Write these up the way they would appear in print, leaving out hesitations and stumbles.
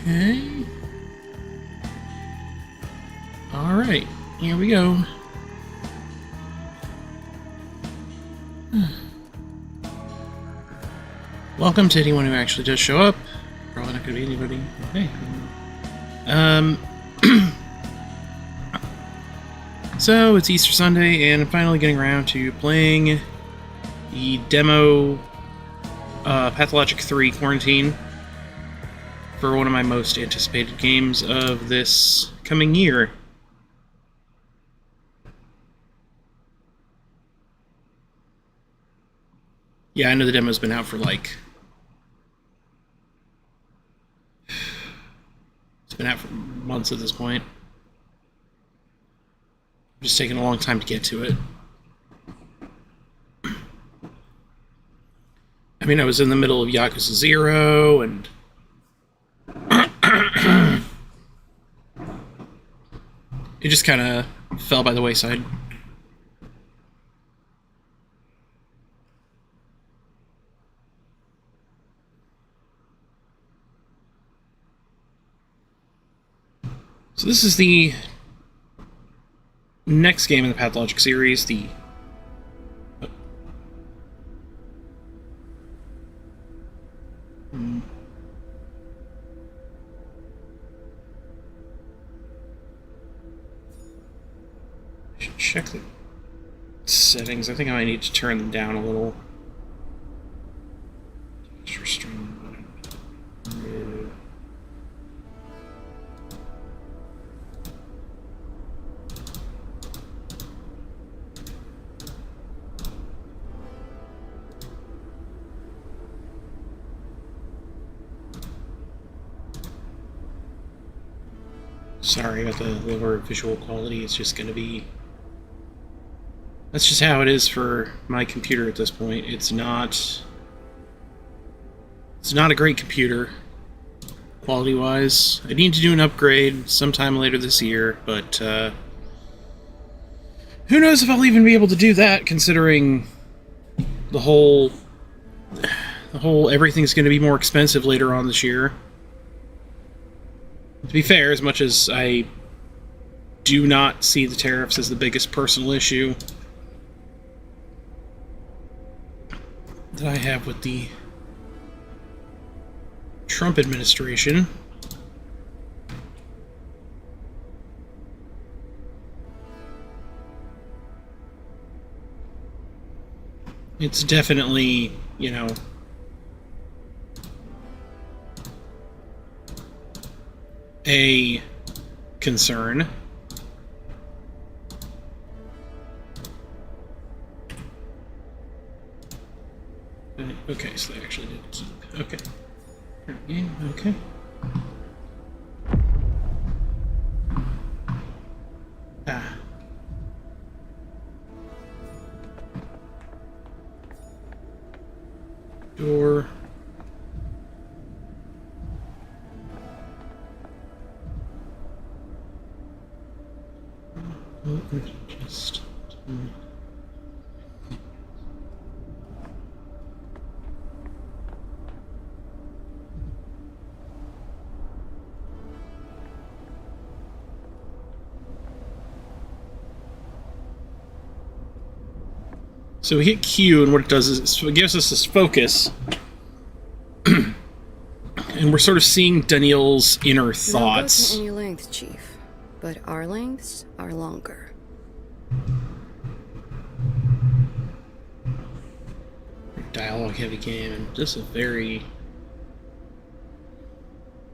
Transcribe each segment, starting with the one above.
Okay. Alright, here we go. Welcome to anyone who actually does show up. Probably not going to be anybody. Okay. So, it's Easter Sunday, and I'm finally getting around to playing the demo Pathologic 3 Quarantine for one of my most anticipated games of this coming year. Yeah, I know the demo's been out for like... It's been out for months at this point. Just taking a long time to get to it. I mean, I was in the middle of Yakuza 0, and... it just kind of fell by the wayside. So this is the next game in the Pathologic series, the... I should check the settings. I think I might need to turn them down a little. Sorry about the lower visual quality. It's just going to be... That's just how it is for my computer at this point. It's not a great computer, quality-wise. I need to do an upgrade sometime later this year, but who knows if I'll even be able to do that, considering the whole everything's going to be more expensive later on this year. To be fair, as much as I do not see the tariffs as the biggest personal issue that I have with the Trump administration, it's definitely, you know, a concern. Okay, so they actually did keep. Okay. Game, okay. Ah. Door. Just... So we hit Q, and what it does is it gives us this focus, and we're sort of seeing Daniel's inner thoughts. Not any length, Chief, but our lengths are longer. Dialogue-heavy game, and just a very...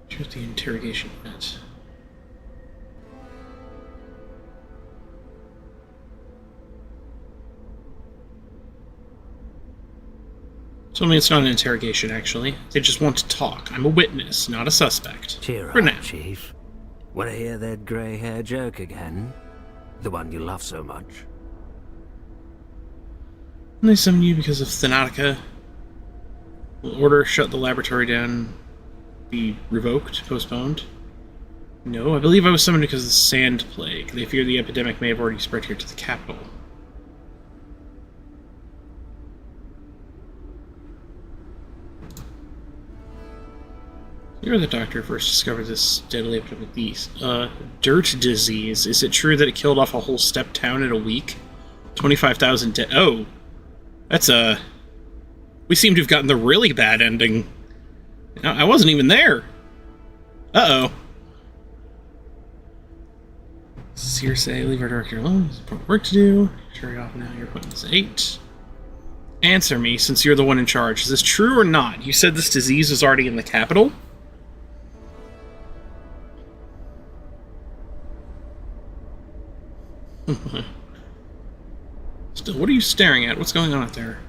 Choose the interrogation event. So, I mean, it's not an interrogation, actually. They just want to talk. I'm a witness, not a suspect. Cheer For up, now. Chief. Want to hear that grey-hair joke again? The one you love so much? And they summon you because of Thanatica. Will order shut the laboratory down be revoked, postponed? No, I believe I was summoned because of the sand plague. They fear the epidemic may have already spread here to the capital. You're the doctor who first discovered this deadly epidemic, dirt disease. Is it true that it killed off a whole steppe town in a week? 25,000 dead. Oh, that's we seem to have gotten the really bad ending. I wasn't even there. Uh-oh. This is hearsay. Leave our director alone. There's important work to do. Hurry off now. Your appointment is 8. Answer me, since you're the one in charge. Is this true or not? You said this disease was already in the capital? Still, what are you staring at? What's going on out there?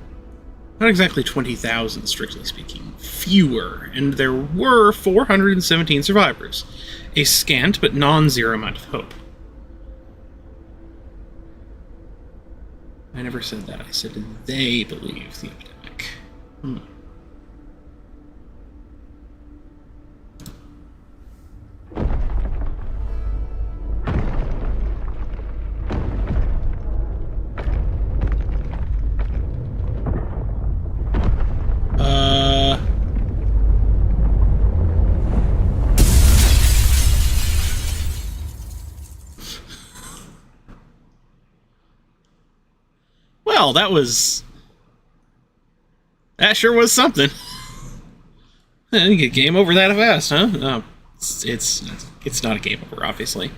Not exactly 20,000, strictly speaking. Fewer, and there were 417 survivors. A scant but non-zero amount of hope. I never said that. I said they believe the epidemic. Well, that sure was something. I didn't get game over that fast, huh? No, it's not a game over, obviously.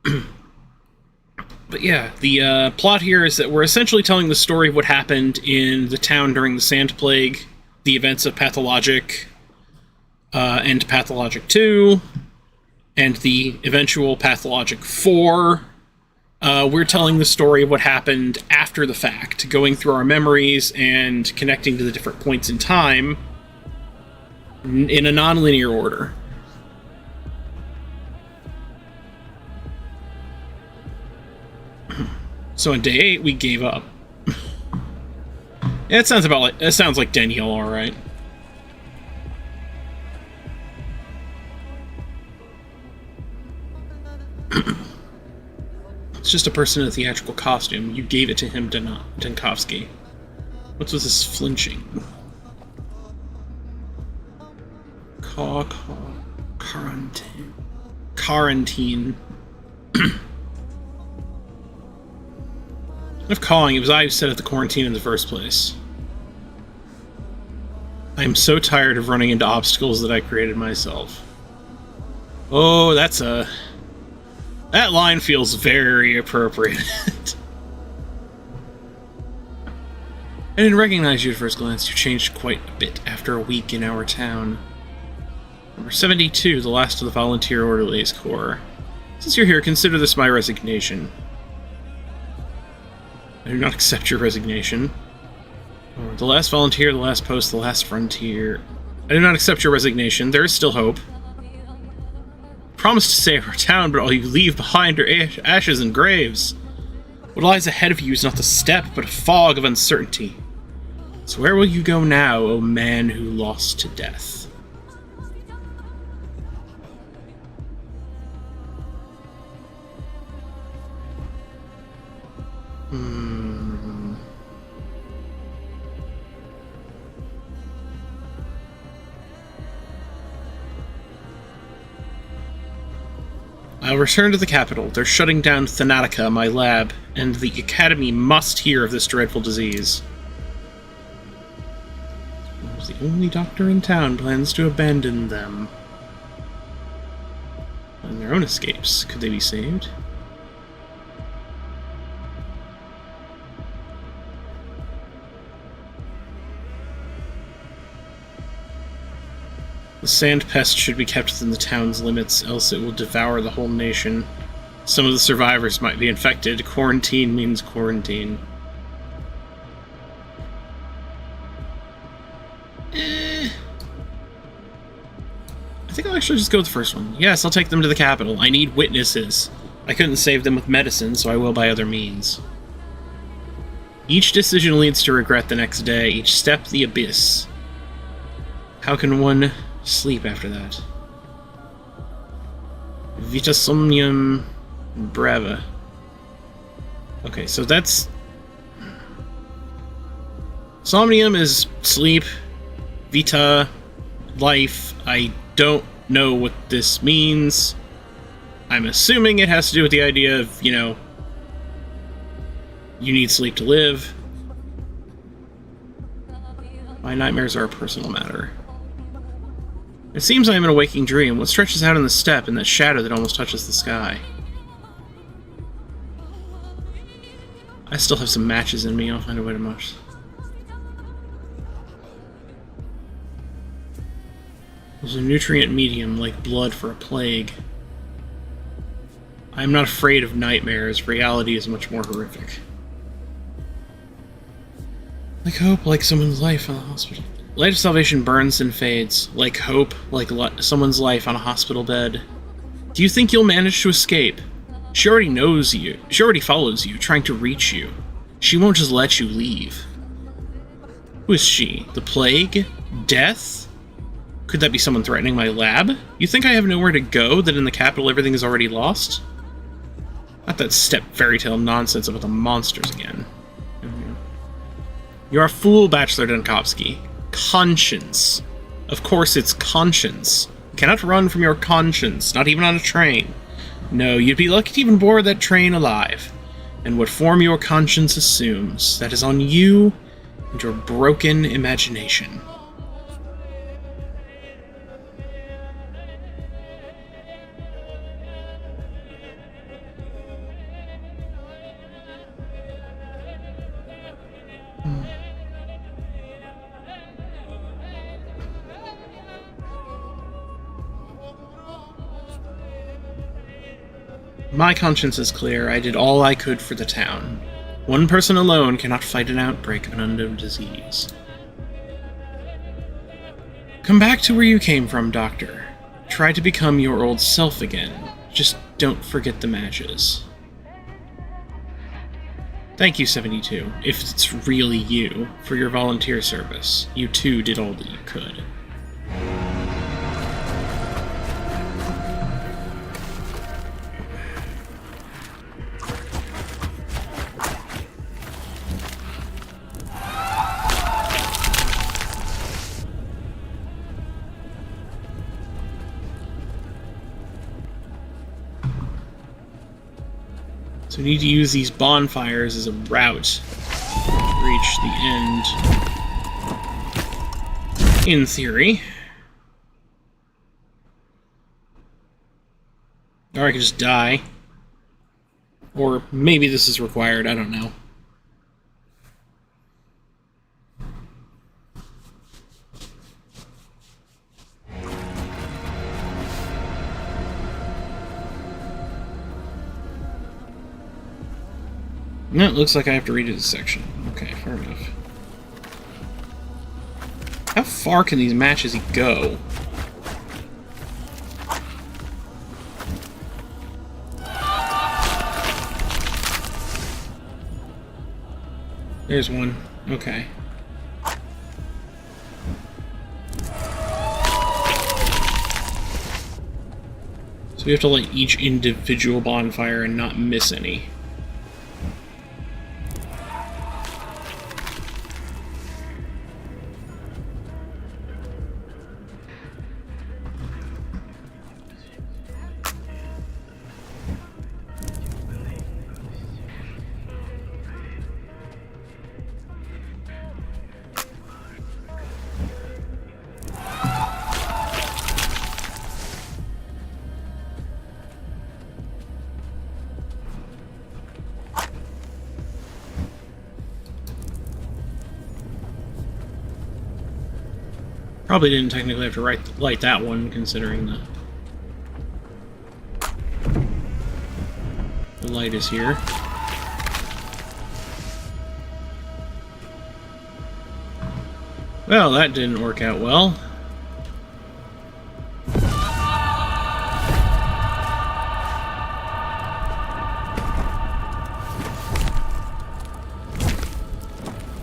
But yeah, the plot here is that we're essentially telling the story of what happened in the town during the Sand Plague, the events of Pathologic, and Pathologic 2, and the eventual Pathologic 4. We're telling the story of what happened after the fact, going through our memories and connecting to the different points in time in a non-linear order. So on day 8, we gave up. Yeah, it sounds like Danielle, all right. It's just a person in a theatrical costume. You gave it to him, Denkovsky. What's with this flinching? Quarantine. Enough calling. It was I who set up the quarantine in the first place. I am so tired of running into obstacles that I created myself. Oh, that line feels very appropriate. I didn't recognize you at first glance. You changed quite a bit after a week in our town. Number 72, the last of the Volunteer Orderlies Corps. Since you're here, consider this my resignation. I do not accept your resignation. The last volunteer, the last post, the last frontier. I do not accept your resignation. There is still hope. Promise to save our town, but all you leave behind are ashes and graves. What lies ahead of you is not the steppe, but a fog of uncertainty. So where will you go now, O man who lost to death? I'll return to the capital. They're shutting down Thanatica, my lab, and the Academy must hear of this dreadful disease. The only doctor in town plans to abandon them. And their own escapes. Could they be saved? The sand pest should be kept within the town's limits, else it will devour the whole nation. Some of the survivors might be infected. Quarantine means quarantine. I think I'll actually just go with the first one. Yes, I'll take them to the capital. I need witnesses. I couldn't save them with medicine, so I will by other means. Each decision leads to regret the next day. Each step, the abyss. How can one sleep after that? Vita somnium brava. Okay, so that's... Somnium is sleep. Vita life. I don't know what this means. I'm assuming it has to do with the idea of, you know, you need sleep to live. My nightmares are a personal matter. It seems I am in a waking dream. What stretches out in the steppe and that shadow that almost touches the sky? I still have some matches in me. I'll find a way to mush. There's a nutrient medium like blood for a plague. I am not afraid of nightmares. Reality is much more horrific. Like hope, like someone's life on a hospital. Light of salvation burns and fades. Like hope, like someone's life on a hospital bed. Do you think you'll manage to escape? She already knows you. She already follows you, trying to reach you. She won't just let you leave. Who is she? The plague? Death? Could that be someone threatening my lab? You think I have nowhere to go, that in the capital everything is already lost? Not that step fairy tale nonsense about the monsters again. You're a fool, Bachelor Dunkovsky. Conscience. Of course it's conscience. You cannot run from your conscience, not even on a train. No, you'd be lucky to even board that train alive. And what form your conscience assumes, that is on you and your broken imagination. My conscience is clear. I did all I could for the town. One person alone cannot fight an outbreak of an unknown disease. Come back to where you came from, Doctor. Try to become your old self again. Just don't forget the matches. Thank you, 72, if it's really you, for your volunteer service. You too did all that you could. So we need to use these bonfires as a route to reach the end. In theory. Or I could just die. Or maybe this is required, I don't know. No, it looks like I have to read this section. Okay, fair enough. How far can these matches go? There's one. Okay. So we have to light each individual bonfire and not miss any. Probably didn't technically have to light that one, considering the light is here. Well, that didn't work out well.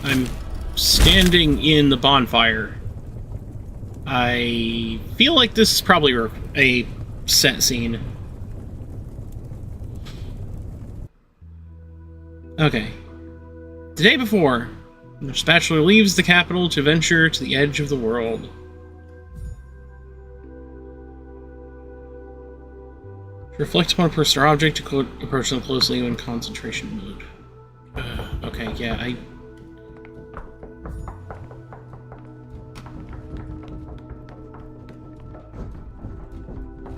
I'm standing in the bonfire. I feel like this is probably a set scene. Okay. The day before, the Spatula leaves the capital to venture to the edge of the world. Reflect upon a person or object to approach them closely when concentration mode. Okay, yeah,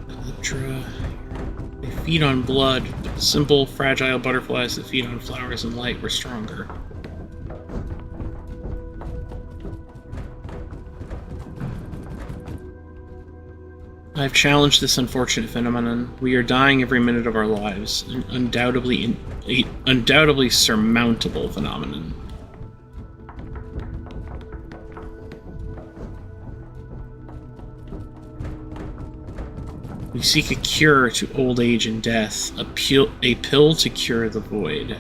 Electra. They feed on blood, but the simple, fragile butterflies that feed on flowers and light were stronger. I've challenged this unfortunate phenomenon. We are dying every minute of our lives, an undoubtedly surmountable phenomenon. We seek a cure to old age and death, a pill to cure the void.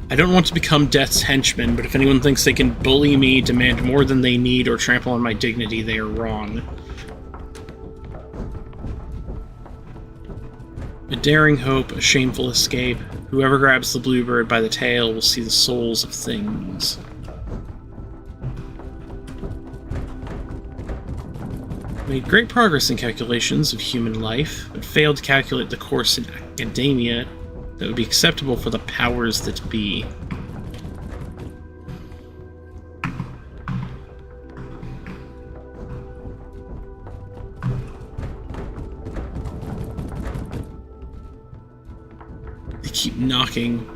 I don't want to become Death's henchman, but if anyone thinks they can bully me, demand more than they need, or trample on my dignity, they are wrong. A daring hope, a shameful escape. Whoever grabs the bluebird by the tail will see the souls of things. Made great progress in calculations of human life, but failed to calculate the course in academia that would be acceptable for the powers that be. They keep knocking.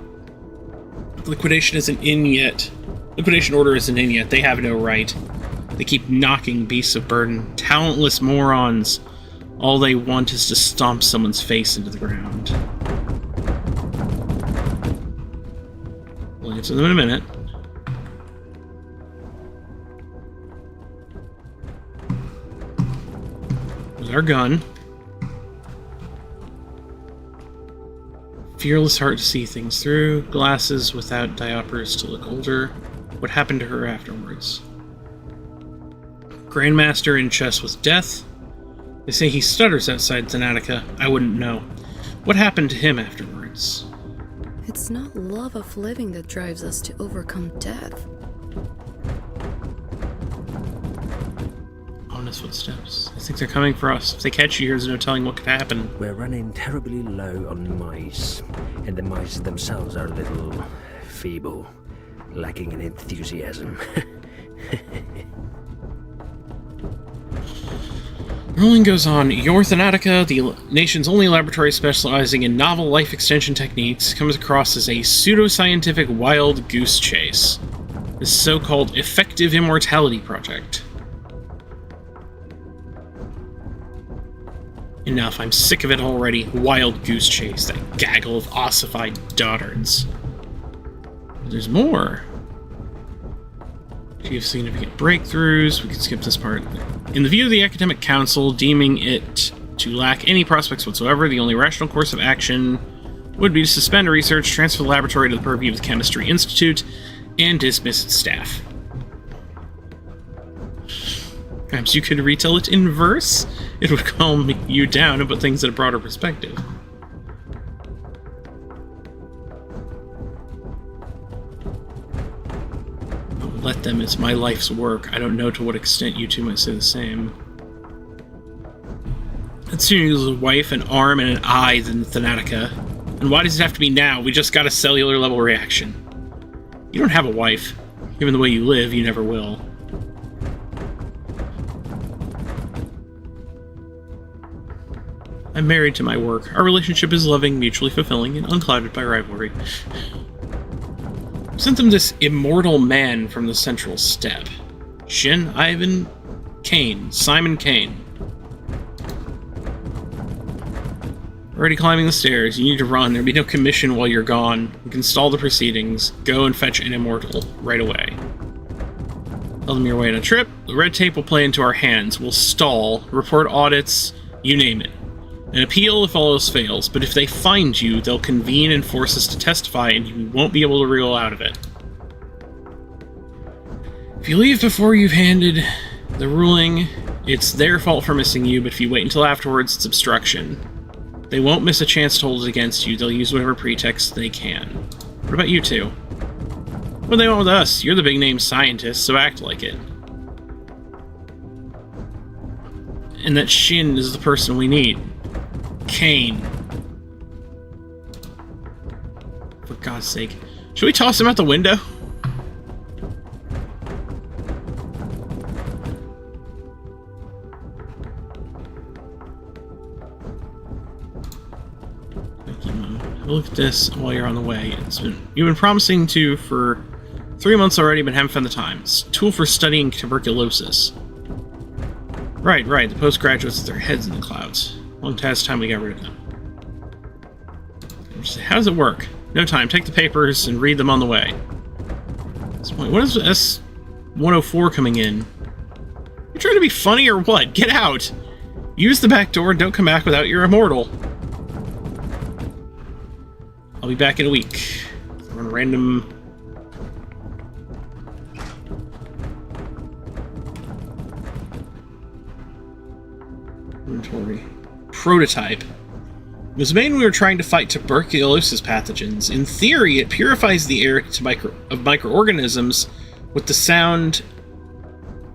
Liquidation isn't in yet. Liquidation order isn't in yet. They have no right. They keep knocking, beasts of burden. Talentless morons. All they want is to stomp someone's face into the ground. We'll answer them in a minute. With our gun. Fearless heart to see things through. Glasses without diopters to look older. What happened to her afterwards? Grandmaster in chess with death. They say he stutters outside Thanatica. I wouldn't know. What happened to him afterwards? It's not love of living that drives us to overcome death. Ominous footsteps. I think they're coming for us. If they catch you, there's no telling what could happen. We're running terribly low on mice, and the mice themselves are a little feeble, lacking in enthusiasm. Ruling goes on. Your Thanatica, the nation's only laboratory specializing in novel life extension techniques, comes across as a pseudoscientific wild goose chase. This so-called effective immortality project. Enough, I'm sick of it already. Wild goose chase, that gaggle of ossified dotards. But there's more. Achieve significant breakthroughs. We can skip this part. In the view of the Academic Council, deeming it to lack any prospects whatsoever, the only rational course of action would be to suspend research, transfer the laboratory to the purview of the Chemistry Institute, and dismiss its staff. Perhaps you could retell it in verse? It would calm you down and put things in a broader perspective. Let them, it's my life's work. I don't know to what extent you two might say the same. I'd sooner use a wife, an arm, and an eye than Thanatica. And why does it have to be now? We just got a cellular level reaction. You don't have a wife. Given the way you live, you never will. I'm married to my work. Our relationship is loving, mutually fulfilling, and unclouded by rivalry. Sent them this immortal man from the Central Steppe. Shin, Ivan, Kane, Simon Kane. Already climbing the stairs. You need to run. There'll be no commission while you're gone. You can stall the proceedings. Go and fetch an immortal right away. Tell them you're away on a trip. The red tape will play into our hands. We'll stall, report audits, you name it. An appeal if all else fails, but if they find you, they'll convene and force us to testify, and you won't be able to wriggle out of it. If you leave before you've handed the ruling, it's their fault for missing you, but if you wait until afterwards, it's obstruction. They won't miss a chance to hold it against you. They'll use whatever pretext they can. What about you two? What do they want with us? You're the big name scientist, so act like it. And that Shin is the person we need. Kane. For God's sake. Should we toss him out the window? Look at this while you're on the way. You've been promising to for 3 months already, but haven't found the time. It's a tool for studying tuberculosis. Right. The postgraduates with their heads in the clouds. Long past time we got rid of them. How does it work? No time. Take the papers and read them on the way. What is S-104 coming in? You trying to be funny or what? Get out! Use the back door and don't come back without your immortal. I'll be back in a week. Run a random... inventory. Prototype. It was made when we were trying to fight tuberculosis pathogens. In theory, it purifies the air of microorganisms with the sound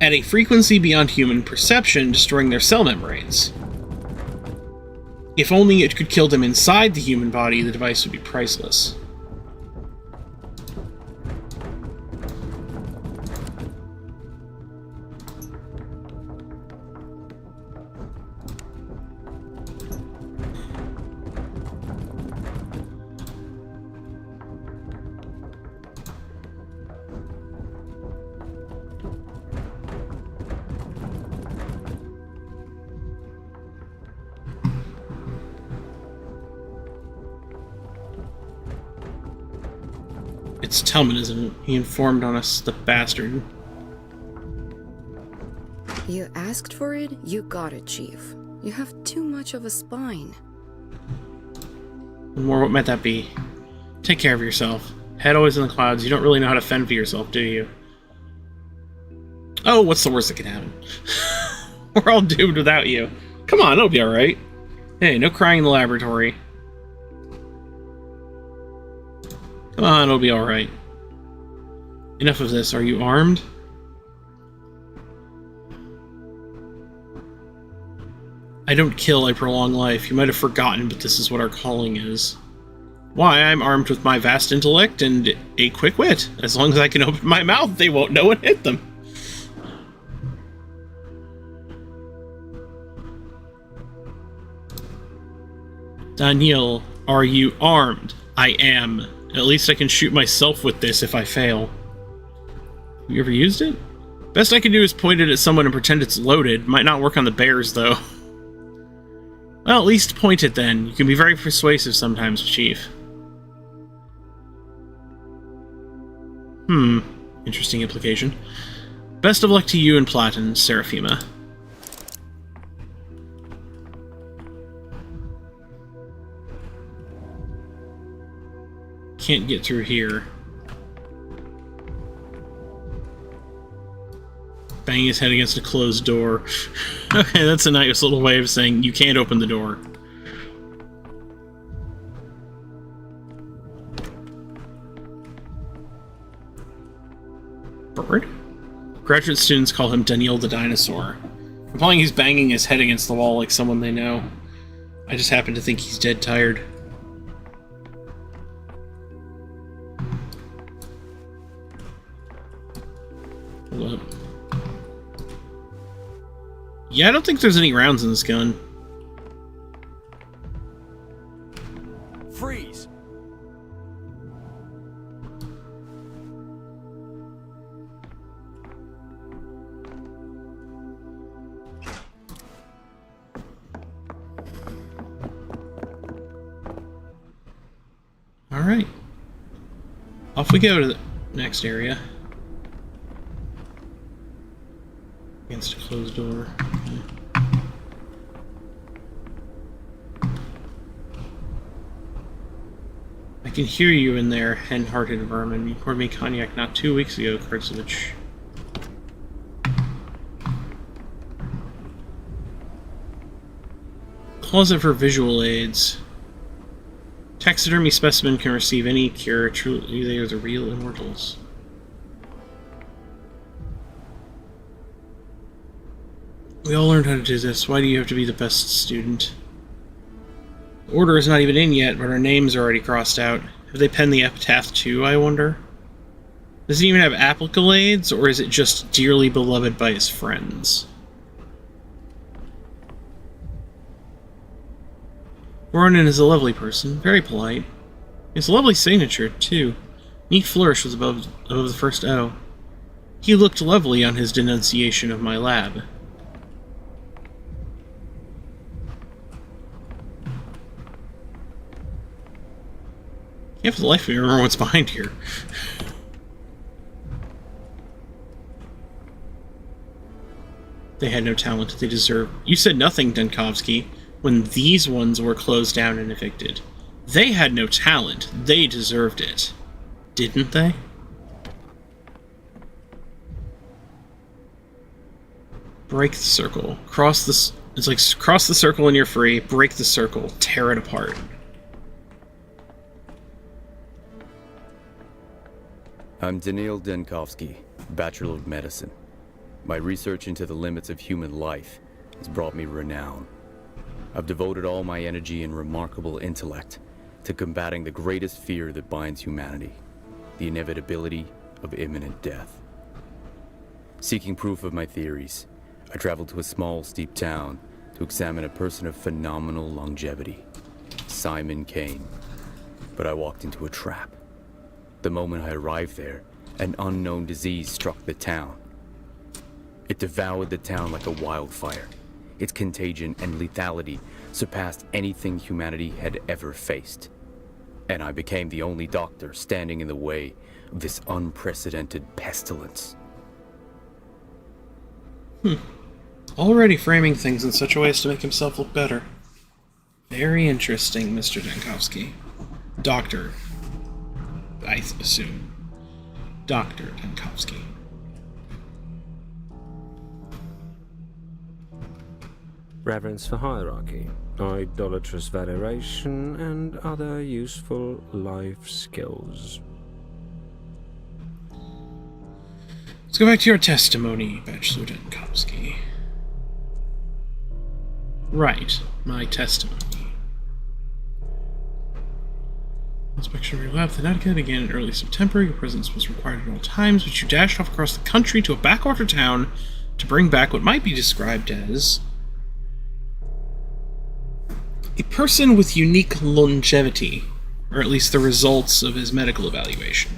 at a frequency beyond human perception, destroying their cell membranes. If only it could kill them inside the human body, the device would be priceless. It's Tellman, isn't it? He informed on us, the bastard. You asked for it, you got it, Chief. You have too much of a spine. More, what might that be? Take care of yourself. Head always in the clouds. You don't really know how to fend for yourself, do you? Oh, what's the worst that can happen? We're all doomed without you. Come on, it'll be alright. Hey, no crying in the laboratory. Come on, it'll be alright. Enough of this. Are you armed? I don't kill, I prolong life. You might have forgotten, but this is what our calling is. Why, I'm armed with my vast intellect and a quick wit. As long as I can open my mouth, they won't know what hit them. Daniel, are you armed? I am. At least I can shoot myself with this if I fail. Have you ever used it? Best I can do is point it at someone and pretend it's loaded. Might not work on the bears, though. Well, at least point it then. You can be very persuasive sometimes, Chief. Interesting implication. Best of luck to you and Platin, Seraphima. Can't get through here. Banging his head against a closed door. Okay, that's a nice little way of saying you can't open the door. Bird? Graduate students call him Daniel the Dinosaur. Implying he's banging his head against the wall like someone they know. I just happen to think he's dead tired. Hold up. Yeah, I don't think there's any rounds in this gun. Freeze! Alright. Off we go to the next area. Against a closed door. Okay. I can hear you in there, hen-hearted vermin. You poured me cognac not 2 weeks ago, Kurtzovich. Closet for visual aids. Taxidermy specimen can receive any cure. Truly, they are the real immortals. We all learned how to do this. Why do you have to be the best student? The order is not even in yet, but our names are already crossed out. Have they penned the epitaph too, I wonder? Does it even have applicades, or is it just dearly beloved by his friends? Ronan is a lovely person, very polite. He has a lovely signature, too. Neat flourish was above the first O. He looked lovely on his denunciation of my lab. Can't for the life of me remember what's behind here. They had no talent they deserved. You said nothing, Dunkovsky, when these ones were closed down and evicted. They had no talent. They deserved it. Didn't they? Break the circle. Cross this. It's like cross the circle and you're free. Break the circle. Tear it apart. I'm Daniil Denkovsky, Bachelor of Medicine. My research into the limits of human life has brought me renown. I've devoted all my energy and remarkable intellect to combating the greatest fear that binds humanity, the inevitability of imminent death. Seeking proof of my theories, I traveled to a small, steep town to examine a person of phenomenal longevity, Simon Kane. But I walked into a trap. The moment I arrived there, an unknown disease struck the town. It devoured the town like a wildfire. Its contagion and lethality surpassed anything humanity had ever faced. And I became the only doctor standing in the way of this unprecedented pestilence. Already framing things in such a way as to make himself look better. Very interesting, Mr. Denkovsky. Doctor. I assume. Dr. Denkovsky. Reverence for hierarchy, idolatrous veneration, and other useful life skills. Let's go back to your testimony, Bachelor Denkovsky. Right, my testimony. Inspection of your lab, Connecticut, began in early September. Your presence was required at all times, but you dashed off across the country to a backwater town to bring back what might be described as a person with unique longevity, or at least the results of his medical evaluation.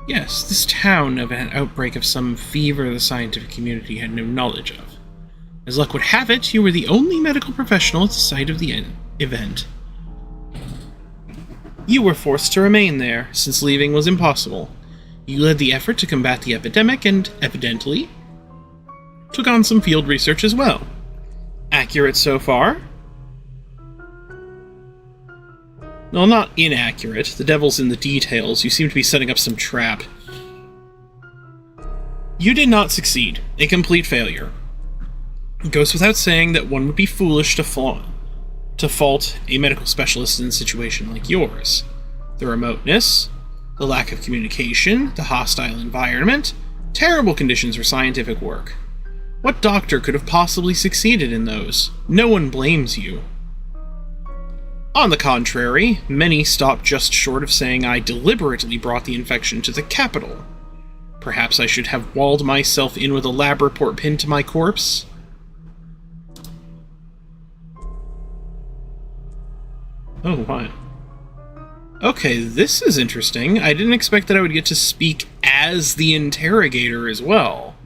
Yes, this town of an outbreak of some fever the scientific community had no knowledge of. As luck would have it, you were the only medical professional at the site of the event. You were forced to remain there, since leaving was impossible. You led the effort to combat the epidemic and, evidently, took on some field research as well. Accurate so far? Well, not inaccurate. The devil's in the details. You seem to be setting up some trap. You did not succeed. A complete failure. It goes without saying that one would be foolish to fault a medical specialist in a situation like yours. The remoteness, the lack of communication, the hostile environment, terrible conditions for scientific work. What doctor could have possibly succeeded in those? No one blames you. On the contrary, many stopped just short of saying I deliberately brought the infection to the capital. Perhaps I should have walled myself in with a lab report pinned to my corpse? Oh, what? Okay, this is interesting. I didn't expect that I would get to speak as the interrogator as well.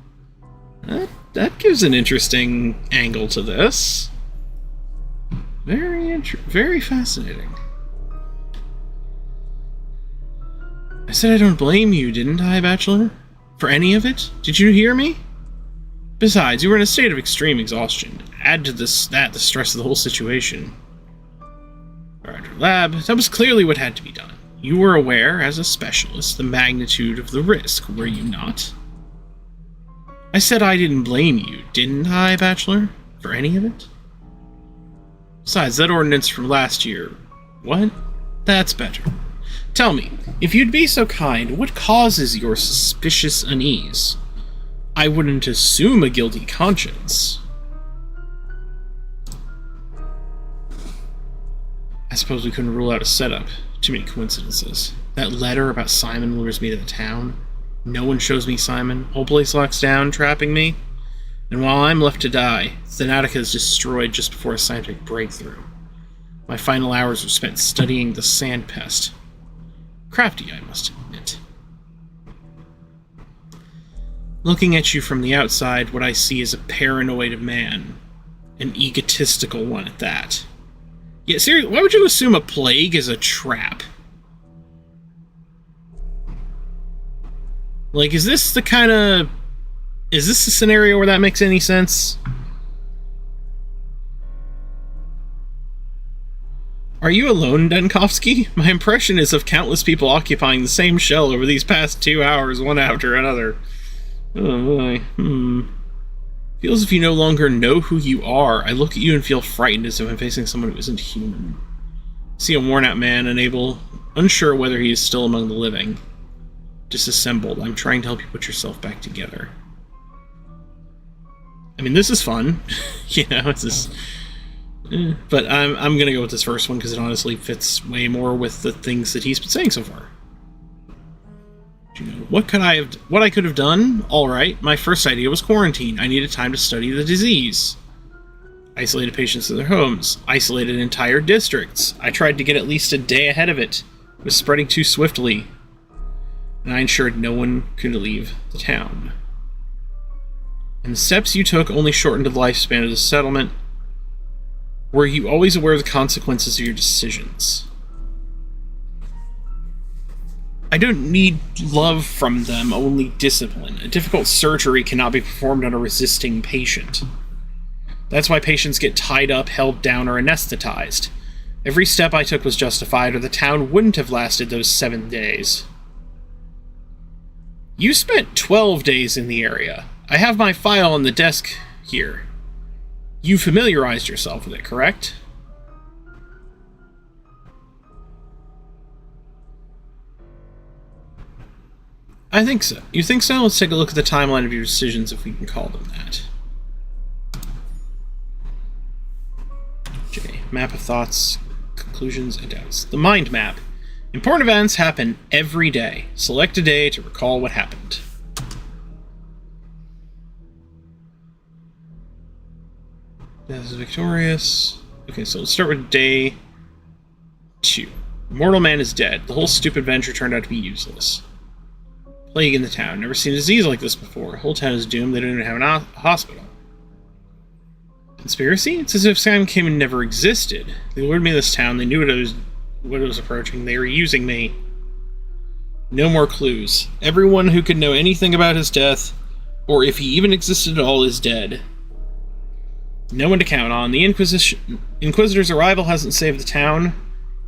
That gives an interesting angle to this. Very fascinating. I said I don't blame you, didn't I, Bachelor? For any of it? Did you hear me? Besides, you were in a state of extreme exhaustion. Add to the stress of the whole situation. Around your lab, that was clearly what had to be done. You were aware, as a specialist, the magnitude of the risk, were you not? I said I didn't blame you, didn't I, Bachelor? For any of it? Besides, that ordinance from last year... What? That's better. Tell me, if you'd be so kind, what causes your suspicious unease? I wouldn't assume a guilty conscience. I suppose we couldn't rule out a setup. Too many coincidences. That letter about Simon lures me to the town. No one shows me Simon. Whole place locks down, trapping me. And while I'm left to die, Thanatica is destroyed just before a scientific breakthrough. My final hours were spent studying the sand pest. Crafty, I must admit. Looking at you from the outside, what I see is a paranoid man. An egotistical one at that. Yeah, seriously, why would you assume a plague is a trap? Like, is this the kind of... Is this a scenario where that makes any sense? Are you alone, Denkovsky? My impression is of countless people occupying the same shell over these past 2 hours, one after another. Oh boy. Feels as if you no longer know who you are. I look at you and feel frightened as if I'm facing someone who isn't human. I see a worn-out man, unsure whether he is still among the living. Disassembled. I'm trying to help you put yourself back together. I mean, this is fun. You know, it's just... But I'm gonna go with this first one because it honestly fits way more with the things that he's been saying so far. You know, what I could have done? Alright, my first idea was quarantine. I needed time to study the disease. Isolated patients in their homes. Isolated entire districts. I tried to get at least a day ahead of it. It was spreading too swiftly. And I ensured no one could leave the town. And the steps you took only shortened the lifespan of the settlement. Were you always aware of the consequences of your decisions? I don't need love from them, only discipline. A difficult surgery cannot be performed on a resisting patient. That's why patients get tied up, held down, or anesthetized. Every step I took was justified, or the town wouldn't have lasted those 7 days. You spent 12 days in the area. I have my file on the desk here. You familiarized yourself with it, correct? I think so. You think so? Let's take a look at the timeline of your decisions, if we can call them that. J. Map of thoughts, conclusions, and doubts. The mind map. Important events happen every day. Select a day to recall what happened. Death is victorious. Okay, so let's start with day 2. Mortal man is dead. The whole stupid venture turned out to be useless. Plague in the town. Never seen a disease like this before. The whole town is doomed. They don't even have a hospital. Conspiracy? It's as if Sam came and never existed. They lured me to this town. They knew what it was approaching. They were using me. No more clues. Everyone who could know anything about his death, or if he even existed at all, is dead. No one to count on. The Inquisitor's arrival hasn't saved the town.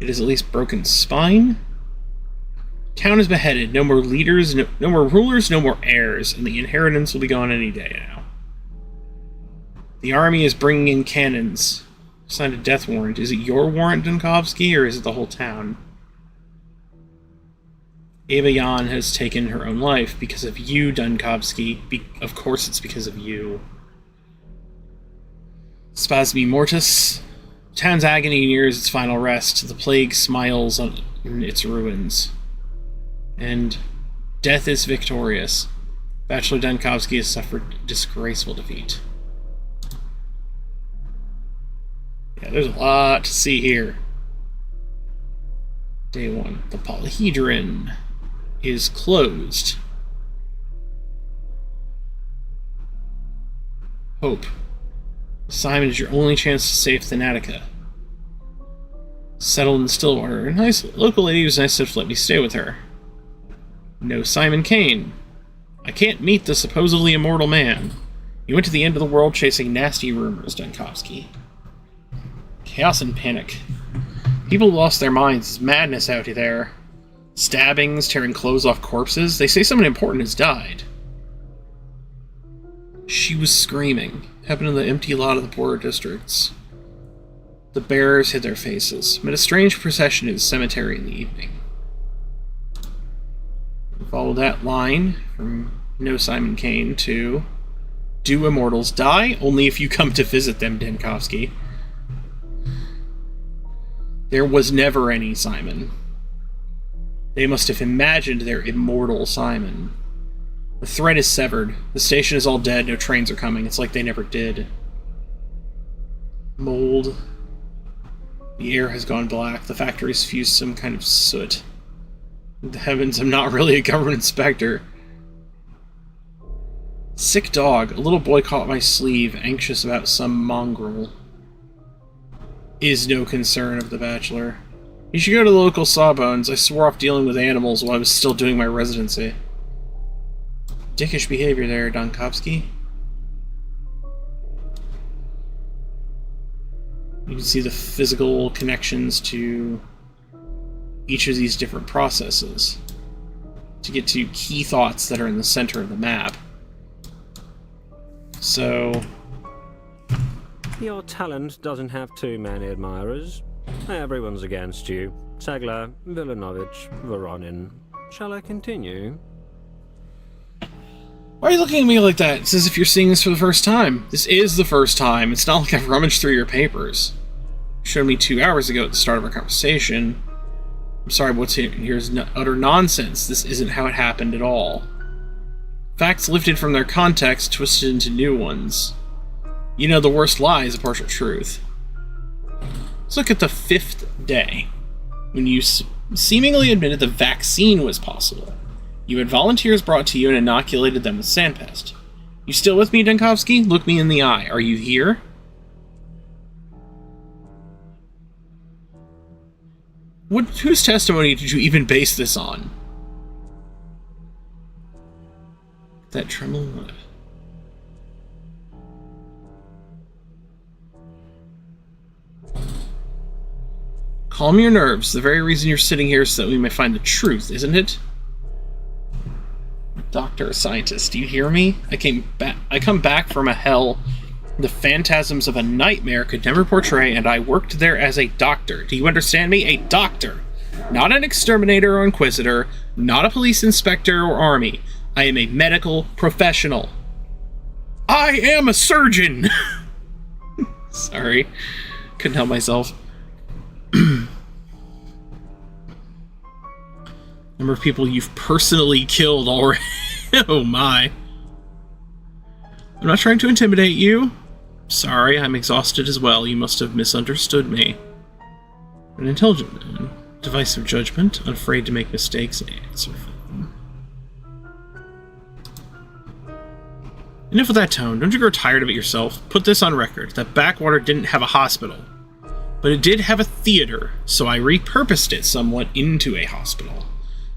It has at least broken spine. Town is beheaded. No more leaders, no more rulers, no more heirs, and the inheritance will be gone any day now. The army is bringing in cannons. Signed a death warrant. Is it your warrant, Dunkovsky, or is it the whole town? Ava Jan has taken her own life because of you, Dunkovsky. Of course it's because of you. Spasmi mortis. The town's agony nears its final rest. The plague smiles on its ruins. And death is victorious. Bachelor Dunkovsky has suffered disgraceful defeat. Yeah, there's a lot to see here. Day 1. The polyhedron is closed. Hope. Simon is your only chance to save Thanatica. Settled in Stillwater. A nice local lady was nice enough to let me stay with her. No Simon Kane. I can't meet the supposedly immortal man. You went to the end of the world chasing nasty rumors, Dunkovsky. Chaos and panic. People lost their minds. It's madness out there. Stabbings, tearing clothes off corpses. They say someone important has died. She was screaming. Happened in the empty lot of the poorer districts. The bearers hid their faces. Met a strange procession to the cemetery in the evening. Follow that line from No Simon Kane. 2. Do immortals die? Only if you come to visit them, Denkovsky. There was never any Simon. They must have imagined their immortal Simon. The thread is severed. The station is all dead. No trains are coming. It's like they never did. Mold. The air has gone black. The factory's fused some kind of soot. The heavens, I'm not really a government inspector. Sick dog. A little boy caught my sleeve, anxious about some mongrel. Is no concern of the bachelor. You should go to the local Sawbones. I swore off dealing with animals while I was still doing my residency. Dickish behavior there, Donkovsky. You can see the physical connections to each of these different processes to get to key thoughts that are in the center of the map. So... Your talent doesn't have too many admirers. Everyone's against you. Tegler, Villanovich, Voronin. Shall I continue? Why are you looking at me like that? It's as if you're seeing this for the first time. This is the first time. It's not like I've rummaged through your papers. You showed me 2 hours ago at the start of our conversation. I'm sorry, what's here is utter nonsense. This isn't how it happened at all. Facts lifted from their context, twisted into new ones. You know, the worst lie is a partial truth. Let's look at the 5th day, when you seemingly admitted the vaccine was possible. You had volunteers brought to you and inoculated them with sandpest. You still with me, Denkovsky? Look me in the eye. Are you here? Whose testimony did you even base this on? That trembling lip. Calm your nerves. The very reason you're sitting here is so that we may find the truth, isn't it? Doctor, a scientist, do you hear me? I come back from a hell the phantasms of a nightmare could never portray, and I worked there as a doctor. Do you understand me? A doctor. Not an exterminator or inquisitor, not a police inspector or army. I am a medical professional. I am a surgeon! Sorry. Couldn't help myself. Number of people you've personally killed already. Oh my. I'm not trying to intimidate you. Sorry, I'm exhausted as well. You must have misunderstood me. An intelligent man. Divisive judgment. Unafraid to make mistakes and answer for them. Enough with that tone. Don't you grow tired of it yourself? Put this on record. That backwater didn't have a hospital. But it did have a theater, so I repurposed it somewhat into a hospital.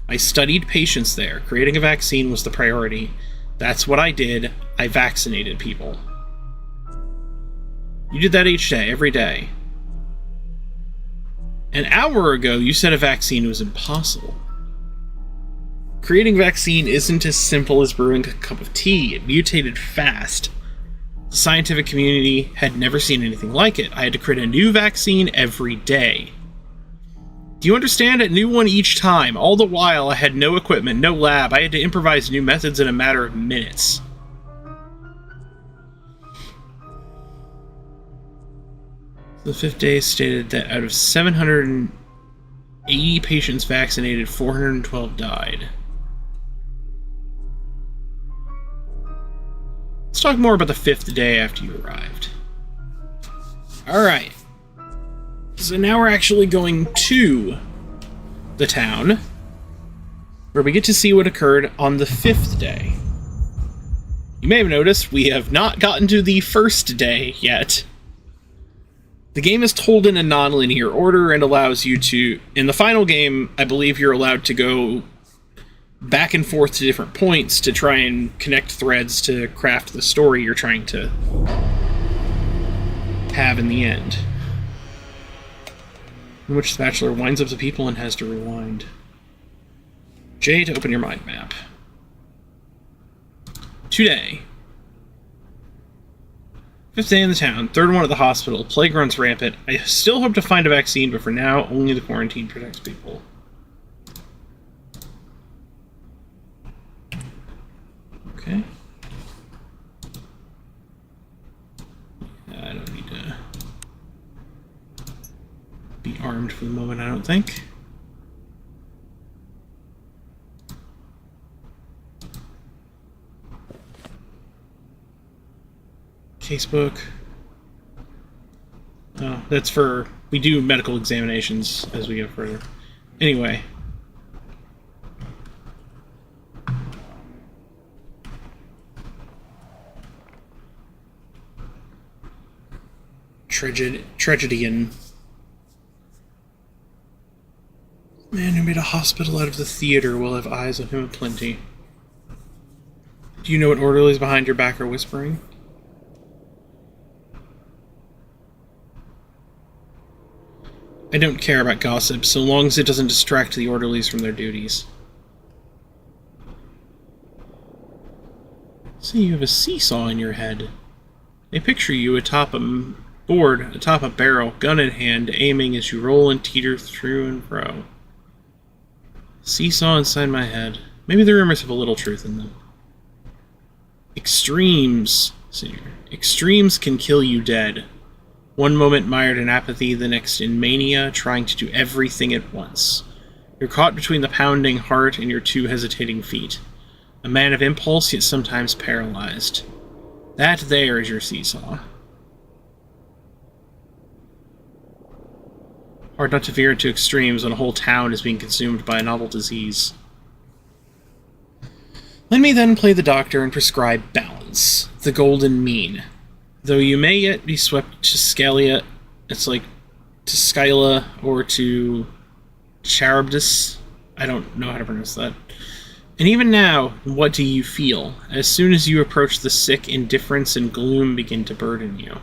I studied patients there. Creating a vaccine was the priority. That's what I did. I vaccinated people. You did that each day, every day. An hour ago, you said a vaccine was impossible. Creating a vaccine isn't as simple as brewing a cup of tea. It mutated fast. The scientific community had never seen anything like it. I had to create a new vaccine every day. Do you understand? A new one each time. All the while, I had no equipment, no lab. I had to improvise new methods in a matter of minutes. The 5th day stated that out of 780 patients vaccinated, 412 died. Let's talk more about the 5th day after you arrived. Alright. So now we're actually going to the town, where we get to see what occurred on the 5th day. You may have noticed we have not gotten to the 1st day yet. The game is told in a non-linear order and allows you to... In the final game, I believe you're allowed to go back and forth to different points to try and connect threads to craft the story you're trying to have in the end. In which the Bachelor winds up the people and has to rewind. J to open your mind map. Today. 5th day in the town, 3rd one at the hospital, plague runs rampant. I still hope to find a vaccine, but for now, only the quarantine protects people. Okay. I don't need to be armed for the moment, I don't think. Casebook. Oh, that's for... We do medical examinations as we go further. Anyway. Tragedian. Man who made a hospital out of the theater will have eyes on him aplenty. Do you know what orderlies behind your back are whispering? I don't care about gossip, so long as it doesn't distract the orderlies from their duties. See, you have a seesaw in your head. They picture you atop a board, atop a barrel, gun in hand, aiming as you roll and teeter through and fro. Seesaw inside my head. Maybe the rumors have a little truth in them. Extremes, Senior. Extremes can kill you dead. One moment mired in apathy, the next in mania, trying to do everything at once. You're caught between the pounding heart and your two hesitating feet. A man of impulse, yet sometimes paralyzed. That there is your seesaw. Hard not to veer into extremes when a whole town is being consumed by a novel disease. Let me then play the doctor and prescribe balance, the golden mean. Though you may yet be swept to Scalia, it's like to Scylla or to Charybdis. I don't know how to pronounce that. And even now, what do you feel? As soon as you approach the sick, indifference and gloom begin to burden you.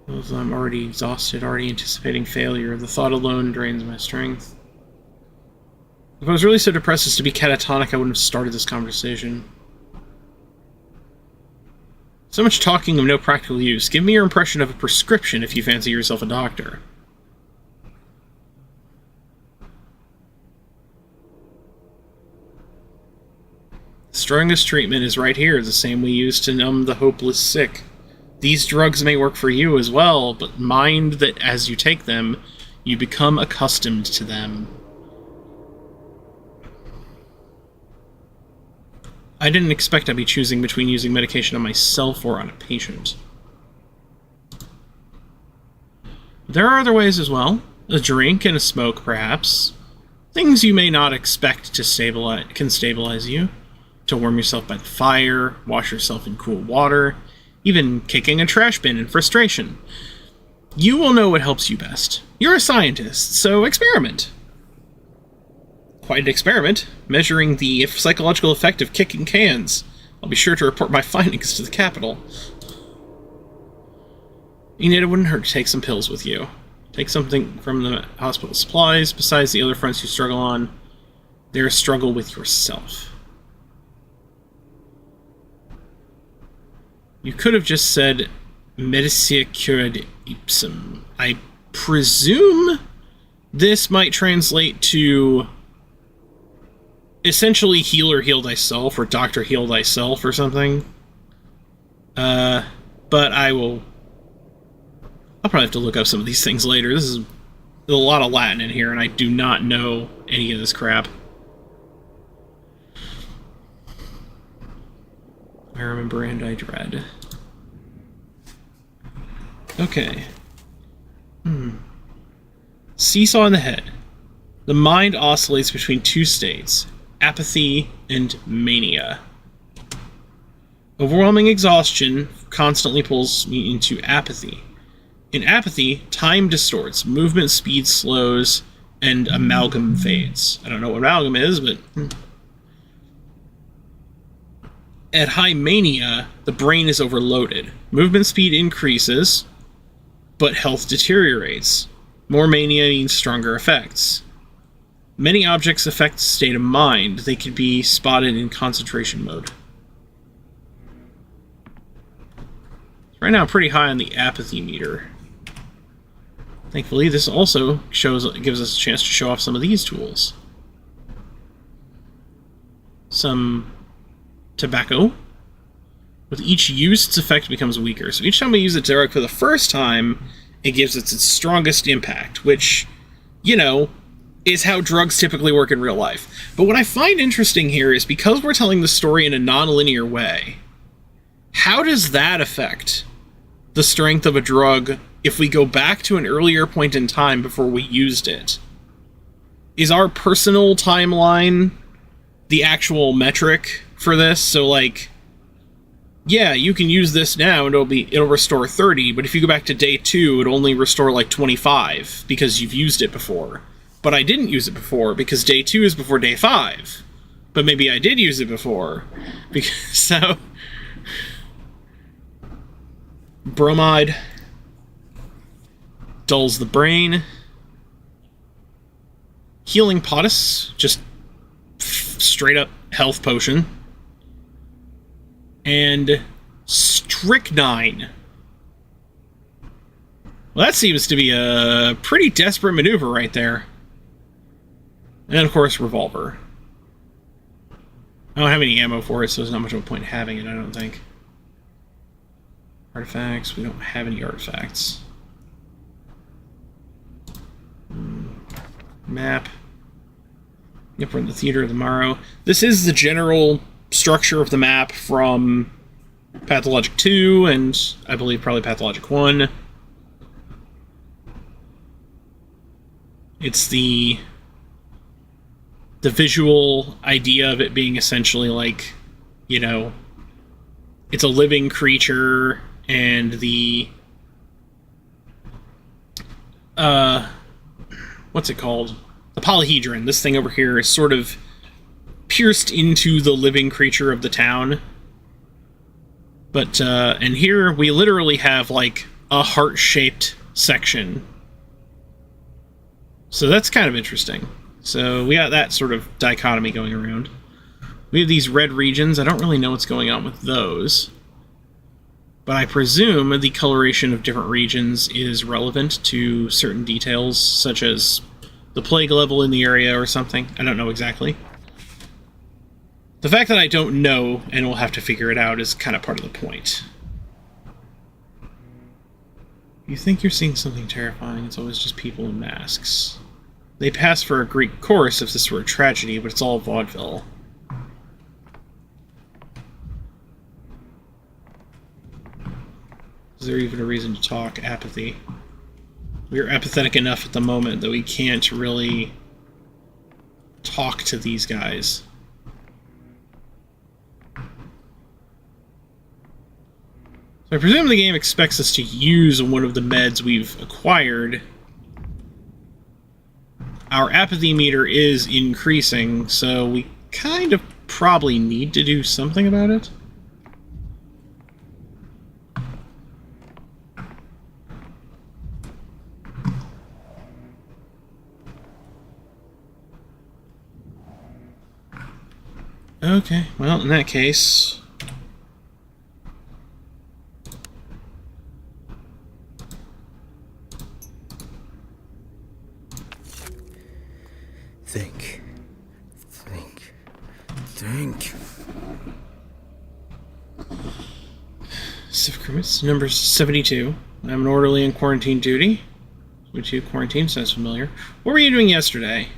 I'm already exhausted, already anticipating failure. The thought alone drains my strength. If I was really so depressed as to be catatonic, I wouldn't have started this conversation. So much talking of no practical use. Give me your impression of a prescription if you fancy yourself a doctor. The strongest treatment is right here, the same we use to numb the hopeless sick. These drugs may work for you as well, but mind that as you take them, you become accustomed to them. I didn't expect I'd be choosing between using medication on myself or on a patient. There are other ways as well. A drink and a smoke, perhaps. Things you may not expect to can stabilize you. To warm yourself by the fire, wash yourself in cool water, even kicking a trash bin in frustration. You will know what helps you best. You're a scientist, so experiment. Quite an experiment, measuring the psychological effect of kicking cans. I'll be sure to report my findings to the Capitol. It wouldn't hurt to take some pills with you. Take something from the hospital supplies. Besides the other fronts you struggle on, there's a struggle with yourself. You could have just said, Medicia curat ipsum. I presume this might translate to essentially healer heal thyself, or doctor heal thyself, or something. But I'll probably have to look up some of these things later. There's a lot of Latin in here, and I do not know any of this crap. I remember and I dread. Okay. Seesaw in the head. The mind oscillates between two states, apathy and mania. Overwhelming exhaustion constantly pulls me into apathy. In apathy, time distorts, movement speed slows, and amalgam fades. I don't know what amalgam is, but... At high mania, the brain is overloaded. Movement speed increases, but health deteriorates. More mania means stronger effects. Many objects affect the state of mind. They can be spotted in concentration mode. Right now, I'm pretty high on the apathy meter. Thankfully, this also gives us a chance to show off some of these tools. Some tobacco. With each use, its effect becomes weaker. So each time we use it direct for the first time, it gives it its strongest impact, which, you know, is how drugs typically work in real life. But what I find interesting here is because we're telling the story in a non-linear way, how does that affect the strength of a drug if we go back to an earlier point in time before we used it? Is our personal timeline the actual metric for this? So, like, yeah, you can use this now and it'll restore 30, but if you go back to day 2, it'll only restore like 25 because you've used it before. But I didn't use it before because day 2 is before day 5. But maybe I did use it before. Because, so... Bromide dulls the brain. Healing Potus, just straight up health potion. And Strychnine. Well, that seems to be a pretty desperate maneuver right there. And of course, Revolver. I don't have any ammo for it, so there's not much of a point having it, I don't think. Artifacts, we don't have any artifacts. Map. Yep, we're in the Theater of the Morrow. This is the general structure of the map from Pathologic 2, and I believe probably Pathologic 1. It's the visual idea of it being essentially like, you know, it's a living creature, and the what's it called? The polyhedron, this thing over here, is sort of pierced into the living creature of the town. But and here we literally have like a heart-shaped section. So that's kind of interesting. So we got that sort of dichotomy going around. We have these red regions. I don't really know what's going on with those. But I presume the coloration of different regions is relevant to certain details, such as the plague level in the area or something. I don't know exactly. The fact that I don't know, and we'll have to figure it out, is kind of part of the point. You think you're seeing something terrifying, it's always just people in masks. They pass for a Greek chorus if this were a tragedy, but it's all vaudeville. Is there even a reason to talk? Apathy. We're apathetic enough at the moment that we can't really talk to these guys. So I presume the game expects us to use one of the meds we've acquired. Our apathy meter is increasing, so we kind of probably need to do something about it. Okay, well, in that case... Think. Civic permits, number 72. I'm an orderly in quarantine duty. 72 quarantine, sounds familiar. What were you doing yesterday?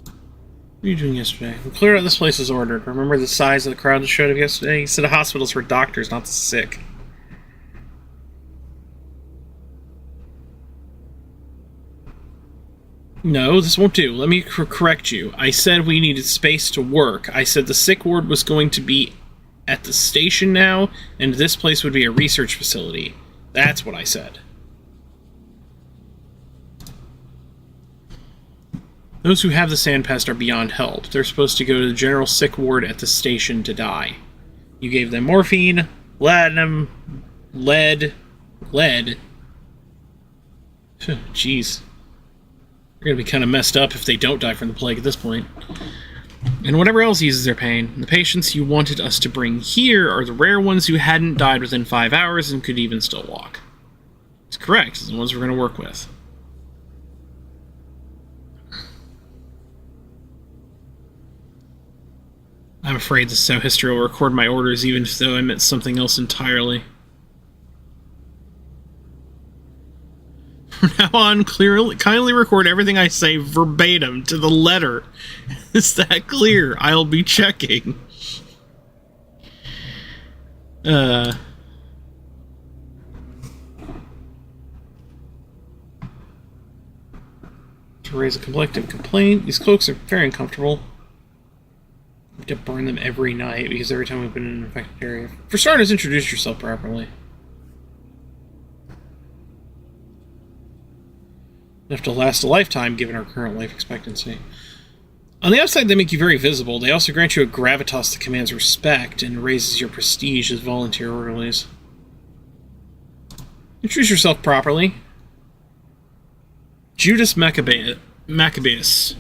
What were you doing yesterday? We cleared out this place as ordered. Remember the size of the crowd that showed up yesterday? He said a hospital's for doctors, not the sick. No, this won't do. Let me correct you. I said we needed space to work. I said the sick ward was going to be at the station now, and this place would be a research facility. That's what I said. Those who have the sandpest are beyond help. They're supposed to go to the general sick ward at the station to die. You gave them morphine, laudanum, lead. Jeez. They're gonna be kind of messed up if they don't die from the plague at this point. And whatever else eases their pain. The patients you wanted us to bring here are the rare ones who hadn't died within 5 hours and could even still walk. It's correct. It's the ones we're going to work with. I'm afraid the so history will record my orders even though I meant something else entirely. From now on, kindly record everything I say verbatim to the letter. Is that clear? I'll be checking. To raise a collective complaint. These cloaks are very uncomfortable. We have to burn them every night because every time we've been in an infected area. For starters, introduce yourself properly. Enough to last a lifetime given our current life expectancy. On the outside, they make you very visible. They also grant you a gravitas that commands respect and raises your prestige as volunteer orderlies. Introduce yourself properly. Judas Maccabeus.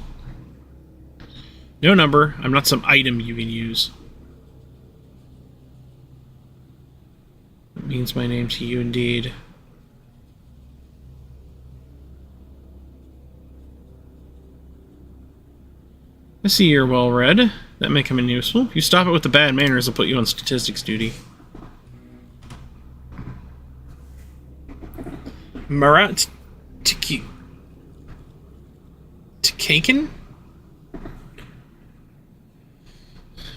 No number. I'm not some item you can use. That means my name to you indeed. I see you're well read. That may come in useful. If you stop it with the bad manners, I'll put you on statistics duty. Marat Tikaken?